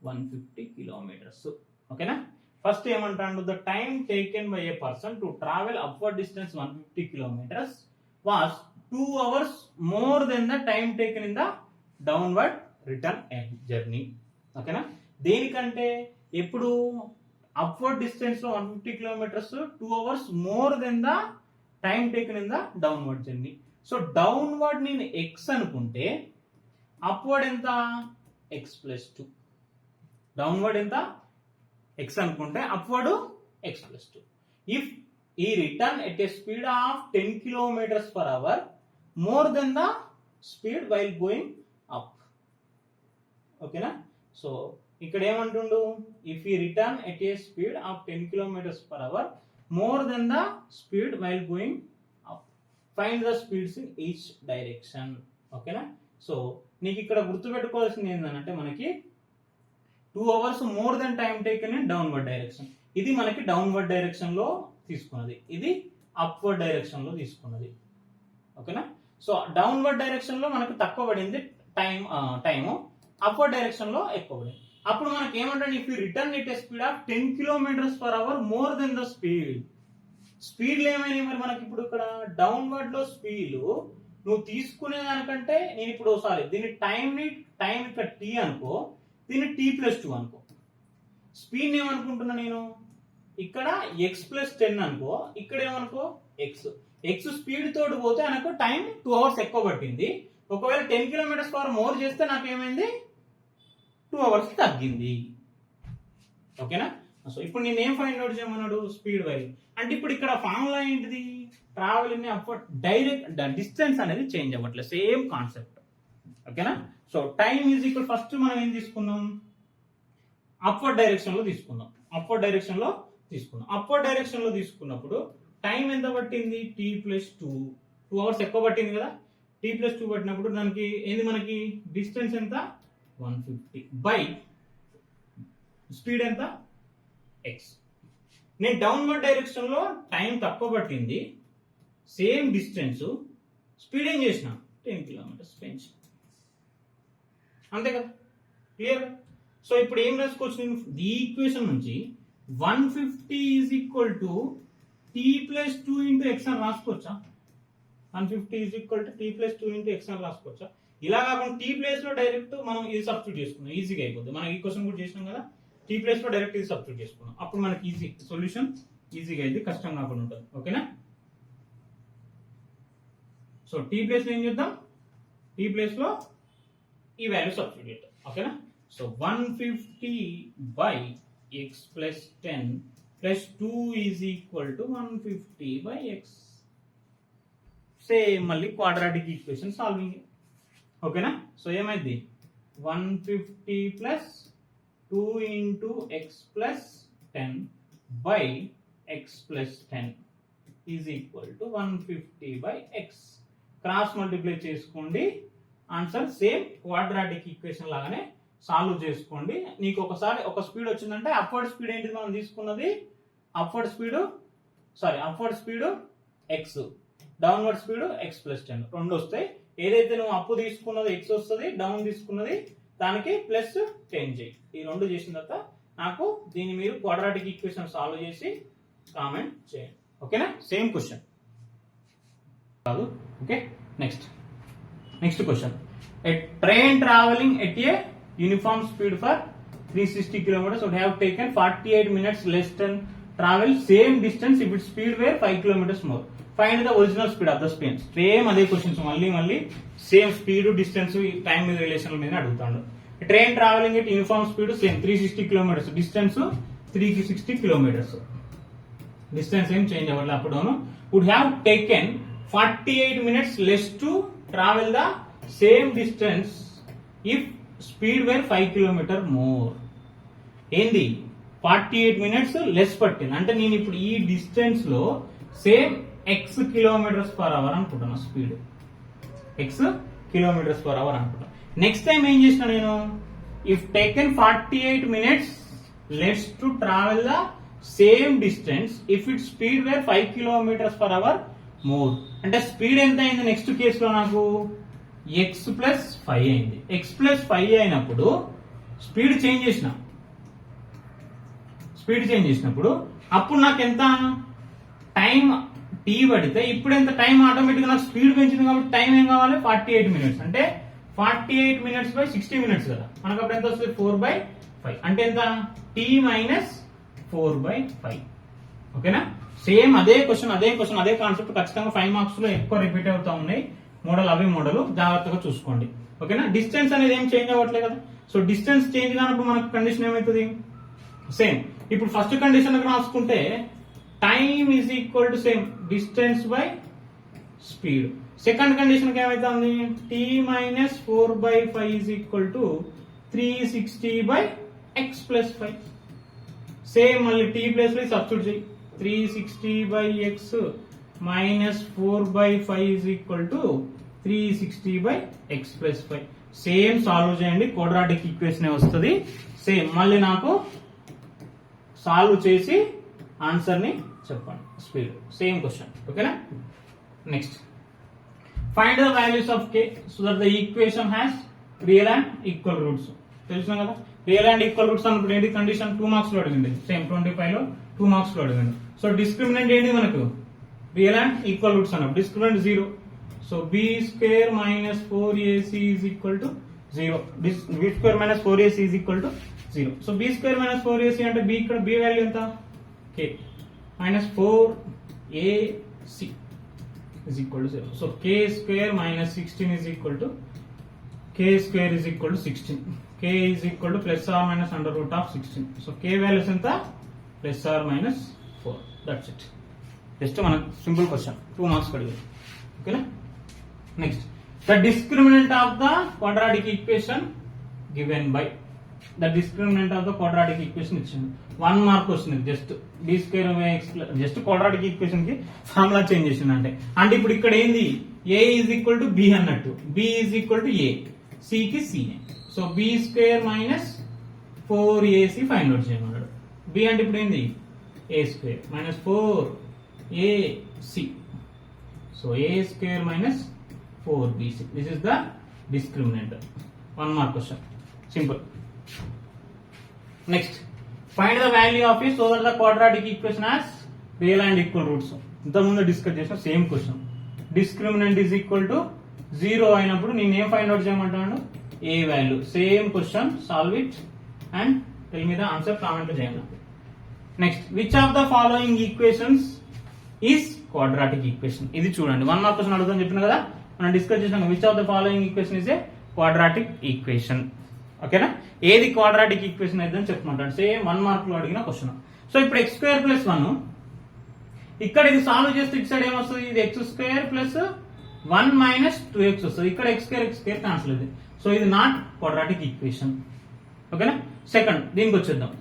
Speaker 1: 150 kilometers. ఓకేనా? ఫస్ట్ ఏమంటాడు the time taken by A person to travel upward distance 150 kilometers was 2 hours more than the time taken in the downward return journey. ఓకేనా? దేనికంటే ఎప్పుడు అప్వర్డ్ డిస్టెన్స్ లో 150 kilometers 2 hours more than the time taken in the downward journey. So downward నేను x అనుకుంటే అప్వర్డ్ ఎంత x plus 2. డౌన్వర్డ్ ఎంత x అనుకుంటే అప్వర్డ్ x plus 2. ఇఫ్ ఈ return at a speed of 10 kilometers per hour more than the speed while going up. ఓకేనా? సో ఇక్కడ ఏమంటుండు ఇఫ్ ఈ return at a speed of 10 kilometers per hour more than the speed while going up, find the speeds in each direction. ఓకేనా? సో నీకు ఇక్కడ గుర్తుపెట్టుకోవాల్సింది ఏంటంటే మనకి 2 hours more than time taken in downward direction. ఇది మనకి డౌన్వర్డ్ డైరెక్షన్ లో తీసుకున్నది, ఇది అప్వర్డ్ డైరెక్షన్ లో తీసుకున్నది. ఓకేనా? సో డౌన్వర్డ్ డైరెక్షన్ లో మనకు తక్కువ పడింది టైము, అప్వర్డ్ డైరెక్షన్ లో ఎక్కువ పడింది. అప్పుడు మనకి ఏమంటే if you return it a speed of 10 kilometers per hour more than the speed. స్పీడ్లు ఏమైనా మరి మనకి ఇప్పుడు ఇక్కడ డౌన్వర్డ్ లో స్పీడ్ నువ్వు తీసుకునే దానికంటే నేను ఇప్పుడు దీన్ని టైం ఇక్కడ టీ అనుకో, దీన్ని t+2 అనుకో. స్పీడ్ ఏమనుకుంటున్నా నేను ఇక్కడ x+10 అనుకో, ఇక్కడ ఏమనుకో x స్పీడ్ తోటి పోతే నాకు టైం 2 hours ఎక్కువ పట్టింది. ఒకవేళ 10 kilometers per hour మోర్ చేస్తే నాకు ఏమైంది 2 hours తగ్గింది. ఓకేనా? సో ఇప్పుడు నేను ఏం ఫైండ్ అవుట్ చేయమన్నాడు స్పీడ్ వాల్యూ. అంటే ఇప్పుడు ఇక్కడ ఫార్ములా ఏంటిది travel in upward direct distance అనేది చేంజ్ అవ్వట్లేదు, సేమ్ కాన్సెప్ట్. ఓకేనా? So time is equal first మనం ఏం తీసుకుందాం అప్వర్డ్ డైరెక్షన్ లో తీసుకుందాం. అప్వర్డ్ డైరెక్షన్ లో తీసుకున్నప్పుడు టైం ఎంత పట్టింది t+2, 2 hours ఎక్కువ పట్టింది కదా. t+2 పట్టినప్పుడు దానికి ఏంది మనకి డిస్టెన్స్ ఎంత 150 బై స్పీడ్ ఎంత x. నేను డౌన్వర్డ్ డైరెక్షన్ లో టైం తక్కువ పట్టింది, సేమ్ డిస్టెన్స్, స్పీడ్ ఏం చేసిన 10 kilometers పెంచి, అంతే కదా. క్లియర్? సో ఇప్పుడు ఏం రాసుకోవచ్చు నేను ఈ ఈక్వేషన్ నుంచి 150 is equal to t+2 into x అని రాసుకోవచ్చా? 150 is equal to t+2 into x అని రాసుకోవచ్చా? ఇలా కాకుండా t ప్లేస్ లో డైరెక్ట్ మనం ఇది సబ్స్టిట్యూట్ చేసుకున్నాం, ఈజీగా అయిపోతుంది. మనం ఈ క్వశ్చన్ కూడా చేసినాం కదా, t ప్లేస్ లో డైరెక్ట్ ఇది సబ్స్టిట్యూట్ చేసుకున్నాం, అప్పుడు మనకి ఈజీ సొల్యూషన్ ఈజీగా అయితే కష్టం కాకుండా ఉంటుంది. ఓకేనా? సో t ప్లేస్ లో ఏం చేద్దాం, t ప్లేస్ లో ఈ వాల్యూ సబ్స్టిట్యూట్. ఓకేనా? So 150 by x+10 +2 is equal to 150 by x. Same మళ్ళీ క్వాడ్రాటిక్ ఈక్వేషన్ సాల్వింగ్. ఓకేనా? సో ఏమైంది 150 + 2 into x+10 by x+10 is equal to 150 by x. Cross multiply చేసుకోండి, ఆన్సర్ సేమ్ క్వాడ్రాటిక్ ఈక్వేషన్ లాగానే సాల్వ్ చేసుకోండి. నీకు ఒకసారి ఒక స్పీడ్ వచ్చిందంటే అప్వర్డ్ స్పీడ్ ఏంటి మనం తీసుకున్నది, upward speed x, downward speed x+10 రెండు వస్తాయి. ఏదైతే నువ్వు అప్పు తీసుకున్నది x వస్తుంది, డౌన్ తీసుకున్నది దానికి +10 చేయి. ఈ రెండు చేసిన తర్వాత నాకు దీన్ని మీరు క్వాడ్రాటిక్ ఈక్వేషన్ సాల్వ్ చేసి కామెంట్ చేయండి. ఓకేనా? Same question. కాదు. Okay, next question. A train traveling at a uniform speed for 360 kilometers would have taken 48 minutes less than travel same distance if its speed were 5 kilometers more. Find the original speed of the train. Same అదే క్వశ్చన్స్ మళ్ళీ సేమ్ స్పీడ్ డిస్టెన్స్ టైం మీద రిలేషన్ మీద అడుగుతాడు. Train travelling at uniform speed same 360 kilometres, distance 360 kilometres, distance ఏం చేంజ్ అవ్వట్లేదు అప్పుడు. Would have taken 48 minutes less to travel the same distance if speed were 5 kilometer more. ఏంది 48 minutes లెస్ పట్టింది అంటే నేను ఇప్పుడు ఈ డిస్టెన్స్ లో same x kilometers per hour అనుకుంటున్నా, speed x kilometers per hour అనుకుంటా. నెక్స్ట్ టైం ఏం చేసిన నేను, if taken 48 minutes less to travel the same distance if it speed were 5 kilometers per hour more. అంటే స్పీడ్ ఎంత అయింది నెక్స్ట్ కేసులో నాకు x ప్లస్ 5 అయింది. x ప్లస్ 5 అయినప్పుడు స్పీడ్ చేంజ్ చేసినప్పుడు అప్పుడు నాకు ఎంత టైం t పడితే ఇప్పుడు ఎంత టైం ఆటోమేటిక్ గా నాకు స్పీడ్ పెంచింది కాబట్టి టైం ఏం కావాలి 48 minutes. అంటే 48 minutes by 60 minutes కదా, మనకు అప్పుడు ఎంత వస్తుంది 4/5 అంటే ఎంత t మైనస్ 4/5. ఓకేనా, సేమ్ అదే క్వశ్చన్ అదే కాన్సెప్ట్ ఖచ్చితంగా 5 marks లో ఎక్కువ రిపీట్ అవుతా ఉన్నాయి. మోడల్ జాగ్రత్తగా చూసుకోండి. ఓకేనా, డిస్టెన్స్ అనేది ఏం చేంజ్ అవ్వట్లేదు కదా. సో డిస్టెన్స్ చేంజ్ కానప్పుడు మనకు కండిషన్ ఏమవుతుంది సేమ్. ఇప్పుడు ఫస్ట్ కండిషన్ రాసుకుంటే time is equal to same distance by speed. Second condition కి ఏమైతుంది t minus 4/5 is equal to 360/x plus 5. Same మళ్ళీ t ప్లేస్ లో సబ్స్టిట్యూట్ చేయి, 360/x minus 4/5 is equal to 360/x plus 5. Same solve చేయండి, క్వాడ్రాటిక్ ఈక్వేషన్ వస్తుంది. సేమ్ మళ్ళీ నాకు సాల్వ్ చేసి ఆన్సర్ ని చెప్పండి. Speed same question. ఓకేనా, next find the values of k so that the equation has real and equal roots. తెలుసు కదా, రియల్ అండ్ ఈక్వల్ రూట్స్ అన్నప్పుడు ఏంటి కండిషన్ 2 marks లో అడిగింది. సేమ్ 25 లో 2 marks లో అడిగింది. సో డిస్క్రిమినెంట్ ఏంటి మనకు రియల్ అండ్ ఈక్వల్ రూట్స్ అన్నప్పుడు discriminant 0. So b square minus 4ac is equal to 0. b square minus 4ac is equal to 0. So b square minus 4ac అంటే b ఇక్కడ b వాల్యూ ఎంత k minus 4ac is equal to 0. So k square minus 16 is equal to k square is equal to 16. k is equal to plus or minus under root of 16. So k values ఎంత plus or minus 4. That's it. Just మనకు సింపుల్ క్వశ్చన్ 2 marks అడిగారు. ఓకేనా, next the discriminant of the quadratic equation given by. The discriminant of the quadratic equation ఇచ్చింది. 1 mark వస్తుంది. Just b square just quadratic equation కి ఫార్ములా చేంజ్ చేసింది అంటే ఇప్పుడు ఇక్కడ ఏంది a is equal to b అన్నట్టు, b is equal to a, c కి c. So b square minus 4ac find out చేయమన్నాడు. b అంటే ఇప్పుడు ఏంది a square minus 4ac. So a square minus 4bc. This is the discriminant. 1 mark question, simple. Next find the value of a so that the quadratic equation has real and equal roots. ఇంతకుముందు డిస్కస్ చేసిన same question. Discriminant is equal to 0 అయినప్పుడు నేను ఏం ఫైండ్ అవుట్ చేయమంటాను a value. Same question, solve it and tell me the answer comment చేయండి. Next which of the following equations is quadratic equation. ఇది చూడండి 1 mark క్వశ్చన్ అడుగుతాను చెప్పిన కదా, మనం డిస్కస్ చేసాం. Which of the following equation is a quadratic equation. ఓకేనా, ఏది క్వాడ్రాటిక్ ఈక్వేషన్ అయితే చెప్పమంటాడు. సేమ్ 1 mark లో అడిగిన క్వశ్చన్. సో ఇప్పుడు x స్క్వేర్ ప్లస్ 1 ఇక్కడ ఇది సాల్వ్ చేస్తే ఇటు సైడ్ ఏమొస్తుంది, ఇది x square plus 1 minus 2x వస్తుంది. ఇక్కడ x స్క్వేర్ క్యాన్సిల్ అయింది. సో ఇది నాట్ క్వాడ్రాటిక్ ఈక్వేషన్. ఓకేనా, సెకండ్ దీనికి వచ్చేద్దాం.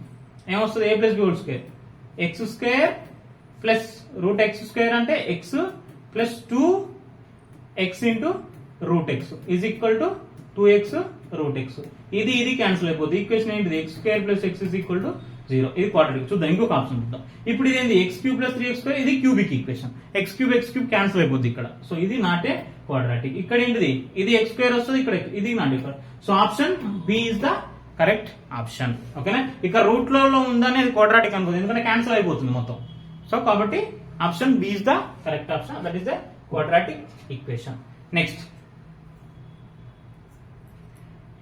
Speaker 1: ఏమొస్తుంది a plus b whole square, x square plus root x square అంటే x plus 2x into root x is equal to 2x root x. ఇది క్యాన్సిల్ అయిపోతుంది. ఈక్వేషన్ ఏంటిది x square plus x is equal to 0. ఇది క్వాడ్రాటిక్. చూద్దాం ఇంకొక ఆప్షన్ చూద్దాం. ఇప్పుడు ఇది ఏంది x cube plus 3x square, ఇది cubic equation. x cube cancel అయిపోతుంది ఇక్కడ. సో ఇది నాట్ ఏ క్వాడ్రాటిక్. ఇక్కడ ఏంటిది ఇది x స్క్వేర్ వస్తుంది, ఇక్కడ ఇది నాట్ ఇక్కడ. So option b is the correct option. ఓకేనా, ఇక్కడ రూట్ లో ఉందని అది క్వాడ్రాటిక్ అనుకోదు, ఎందుకంటే క్యాన్సిల్ అయిపోతుంది మొత్తం. సో కాబట్టి option b is the correct option. That is the quadratic equation. Next,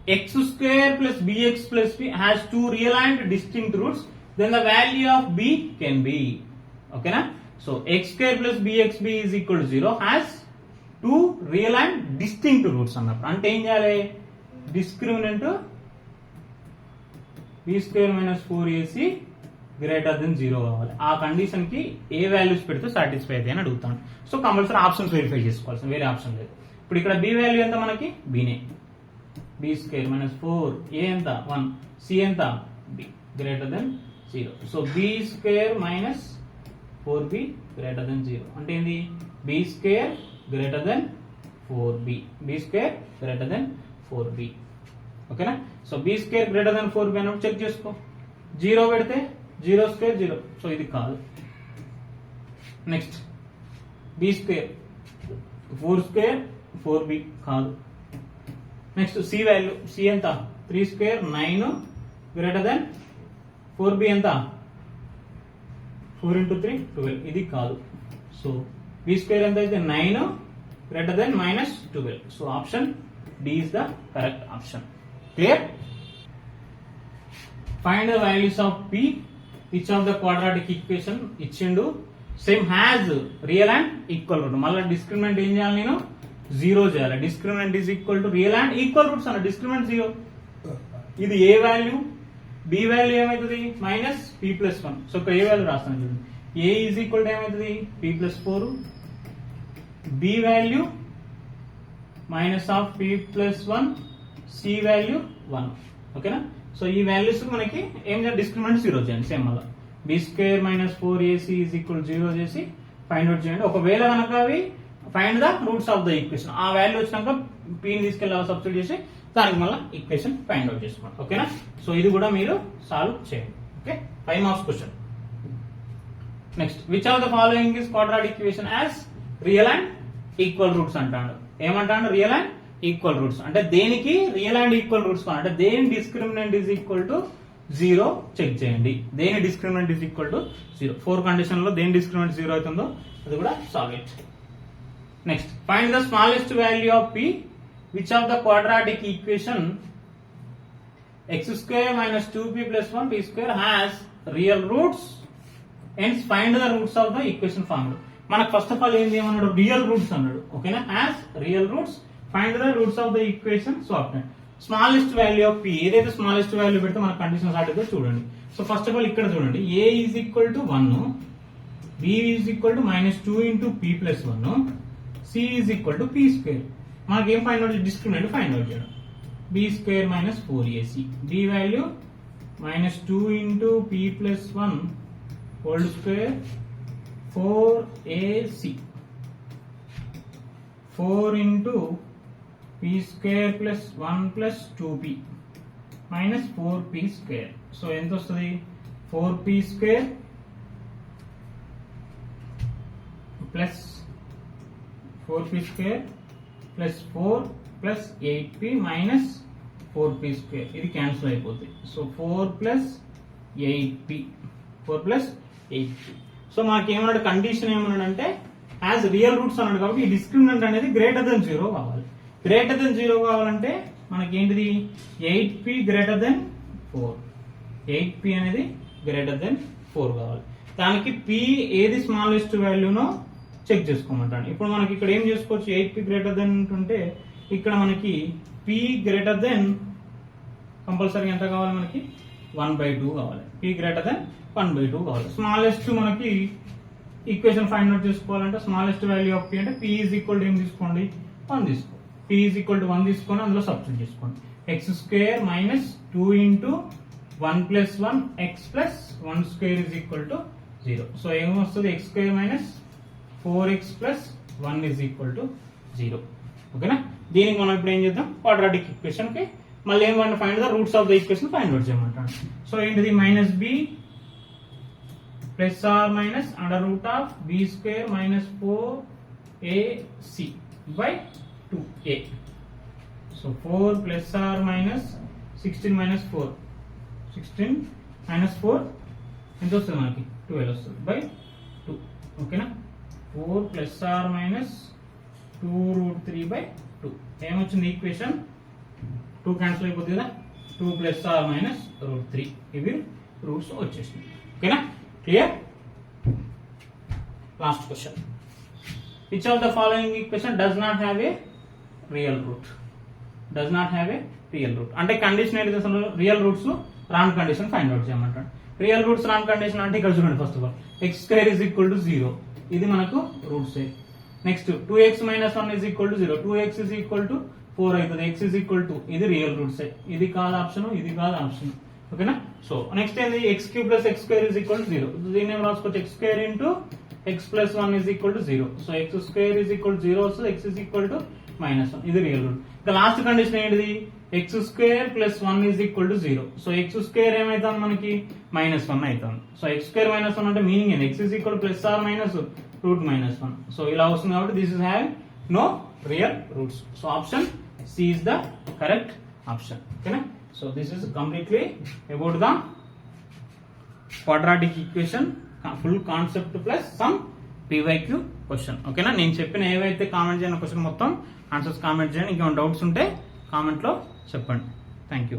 Speaker 1: x square plus bx plus b has two real and distinct roots, then the value of b can be, okay na? So x square plus bxb is equal to 0 has two real and distinct roots అన్నప్పుడు అంటే ఏం చేయాలి, discriminant b square minus 4ac greater then 0 కావాలి. ఆ కండిషన్ కి ఏ వాల్యూస్ పెడితే సాటిస్ఫై అవుతాయి అని అడుగుతాను. సో కంపల్సరీ ఆప్షన్స్ వెరిఫై చేసుకోవాల్సింది, వేరే ఆప్షన్ లేదు. ఇప్పుడు ఇక్కడ b వాల్యూ ఎంత మనకి, bనే, b square minus 4a ఎంత 1, c ఎంత b greater than 0. So b square minus 4b greater than 0 అంటే ఏంది, b square greater than 4b, b square greater than 4b, ఓకేనా? So b square greater than 4b అన్నప్పుడు చెక్ చేసుకో, 0 పెడితే 0 square 0, సో ఇది కాదు. Next b square 4 square 4b కాదు. నెక్స్ట్ c వాల్యూ, c ఎంత 3 square 9 గ్రేటర్ దెన్ 4b ఎంత 4 into 3 12, ఇది కాదు. సో b square ఎంత అయితే 9 greater than -12. So option D is the correct option. Clear? Find the values of p, which of the quadratic equation ఇచ్చిండు same has real and equal route. మళ్ళీ డిస్క్రిమినెంట్ ఏం చేయాలి, నేను 0 చేయాలి. Discriminant is equal to real and equal roots అన్న, డిస్క్రిమినెంట్ 0. ఇది ఏ వాల్యూ, b వాల్యూ ఏమవుతుంది -p+1. సో ఇక్కడ ఏ వాల్యూ రాస్తాను చూడండి, a ఈజ్ ఈక్వల్ టు ఏమవుతుంది p+4, b value -p+1, c value 1, ఓకేనా? సో ఈ వాల్యూస్ మనకి ఏం చేయాలి, డిస్క్రిమినెంట్ 0 చేయండి. సేమ్ మళ్ళీ b square minus 4ac is equal to 0 చేసి ఫైండ్ అవుట్ చేయండి. ఒకవేళ కనుక అవి find the roots of the equation, ఆ వాల్యూ వచ్చినాక p ని తీసుకెళ్ళి సబ్స్టిట్యూట్ చేసి దానికి మళ్ళీ ఈక్వేషన్ ఫైండ్ అవుట్ చేసుకోండి, ఓకేనా? సో ఇది కూడా మీరు సాల్వ్ చేయండి. Okay, 5 marks question. Next, which of the following is quadratic equation as real and equal roots అంటాడు. ఏమంటాడు, రియల్ అండ్ ఈక్వల్ రూట్స్ అంటే దేనికి రియల్ అండ్ ఈక్వల్ రూట్స్ అంటే దేని discriminant is equal to 0 check చేయండి. దేని discriminant is equal to 0, 4 condition లో దేని డిస్క్రిమినెంట్ 0 అవుతుందో అది కూడా solve it. Next, find the smallest value of p, which of the quadratic equation x square minus 2p plus 1 p square has real roots, hence find the roots of the equation formed. మనకు ఫస్ట్ ఆఫ్ ఆల్ ఏం చేయమన్నాడు, రియల్ రూట్స్ అన్నాడు, ఓకేనా? Has real roots, find the roots of the equation. So update smallest value of p, ఏదైతే స్మాలెస్ట్ వాల్యూ పెడితే మన కండిషన్ సాటిస్ఫై చూడండి. సో ఫస్ట్ ఆఫ్ ఆల్ ఇక్కడ చూడండి, a is equal to 1, b is equal to -2 into p+1, c is equal to p square. మనకి ఏం find out, discriminant find out చేయడం. b square minus 4ac, b value -2 into p+1 whole square 4ac, 4 into p square plus 1 plus 2p minus 4p square. So ఎంత వస్తుంది, 4p square plus 4p square plus 4 plus 8p minus 4p square. ఇది క్యాన్సిల్ అయిపోతుంది. So 4 plus 8p, 4 plus 8p. So మనకి ఏమన్నాడు, కండిషన్ ఏమన్నాడంటే యాజ్ రియల్ రూట్స్ అన్నాడు కాబట్టి ఈ డిస్క్రిమినెంట్ అనేది గ్రేటర్ దెన్ 0 కావాలి. గ్రేటర్ దెన్ 0 కావాలంటే మనకి ఏంటిది, 8p గ్రేటర్ దెన్ 4, 8p అనేది గ్రేటర్ దెన్ 4 కావాలి. దానికి p ఏది స్మాలెస్ట్ వాల్యూనో చెక్ చేసుకోమంటాను. ఇప్పుడు మనకి ఇక్కడ ఏం చేసుకోవచ్చు, 8p గ్రేటర్ దెన్ ఉంటే ఇక్కడ మనకి p గ్రేటర్ దెన్ కంపల్సరీ ఎంత కావాలి, మనకి 1/2 కావాలి. p గ్రేటర్ దెన్ 1/2 కావాలి. స్మాలెస్ట్ మనకి ఈక్వేషన్ ఫైండ్ అవుట్ చేసుకోవాలంటే స్మాలెస్ట్ వాల్యూ ఆఫ్ p అంటే p ఈజ్ ఈక్వల్ టు ఏం తీసుకోండి, 1 తీసుకోండి. p ఈజ్ ఈక్వల్ టు 1 తీసుకొని అందులో సబ్స్టిట్యూట్ చేసుకోండి. x square minus 2 into 1 plus 1 x plus 1 square is equal to 0. So ఏమొస్తుంది, x square minus 4x plus 1 is equal to 0, ఓకేనా? దీనికి మనం ఇప్పుడు ఏం చేద్దాం, క్వాడ్రాటిక్ ఈక్వేషన్ కి మళ్ళీ ఏమంటే find the roots of the equation find out చేయమంటాడు. సో ఏంటిది, -b plus or minus under root of b square minus 4ac by 2a. So 4 plus or minus 16 minus 4, 16 minus 4 ఎంత వస్తుంది మనకి 12 వస్తుంది by 2, ఓకేనా? 4 plus or minus 2√3/2 ఏమొచ్చింది ఈక్వేషన్ 2 క్యాన్సిల్ అయిపోతుంది కదా 2 + or - √3 ఇవి రూట్స్ వచ్చేసింది ఓకేనా clear last question which of the following equation does not have a real root అంటే కండిషన్ ఏంటి అసలు real roots wrong condition find out చేయమంటాడు రియల్ రూట్స్ రాంగ్ కండిషన్ అంటే ఇక్కడ చూడండి ఫస్ట్ ఆఫ్ ఆల్ x² = 0 ఇది మనకు రూట్స్ నెక్స్ట్ 2x - 1 = 0 2x = 4 అవుతుంది x = ఇది రియల్ రూట్స్ ఇది కాదు ఆప్షన్ ఇది కాదు ఆప్షన్ ఓకేనా సో నెక్స్ట్ ఏంది x³ + x² = 0 దీన్ని ఏం రాసుకోవచ్చు x² × x + 1 = 0 సో x² = 0 వస్తుంది x -1 ఇది రియల్ రూట్ ఇక లాస్ట్ కండిషన్ ఏంటిది x² + 1 = 0 సో x² ఏమైతుంది మనకి -1 అవుతుంది సో x² -1 అంటే మీనింగ్ ఏంది x = ±√-1 సో ఇలా వస్తుంది కాబట్టి this is having no real roots so option c is the correct option ఓకేనా so this is completely about the quadratic equation full concept plus some PYQ question ఓకేనా నేను చెప్పిన ఏవైతే కామెంట్ చేయని క్వశ్చన్ మొత్తం ఆన్సర్స్ కామెంట్ చేయండి ఇంకేమైనా డౌట్స్ ఉంటే కామెంట్లో చెప్పండి థ్యాంక్ యూ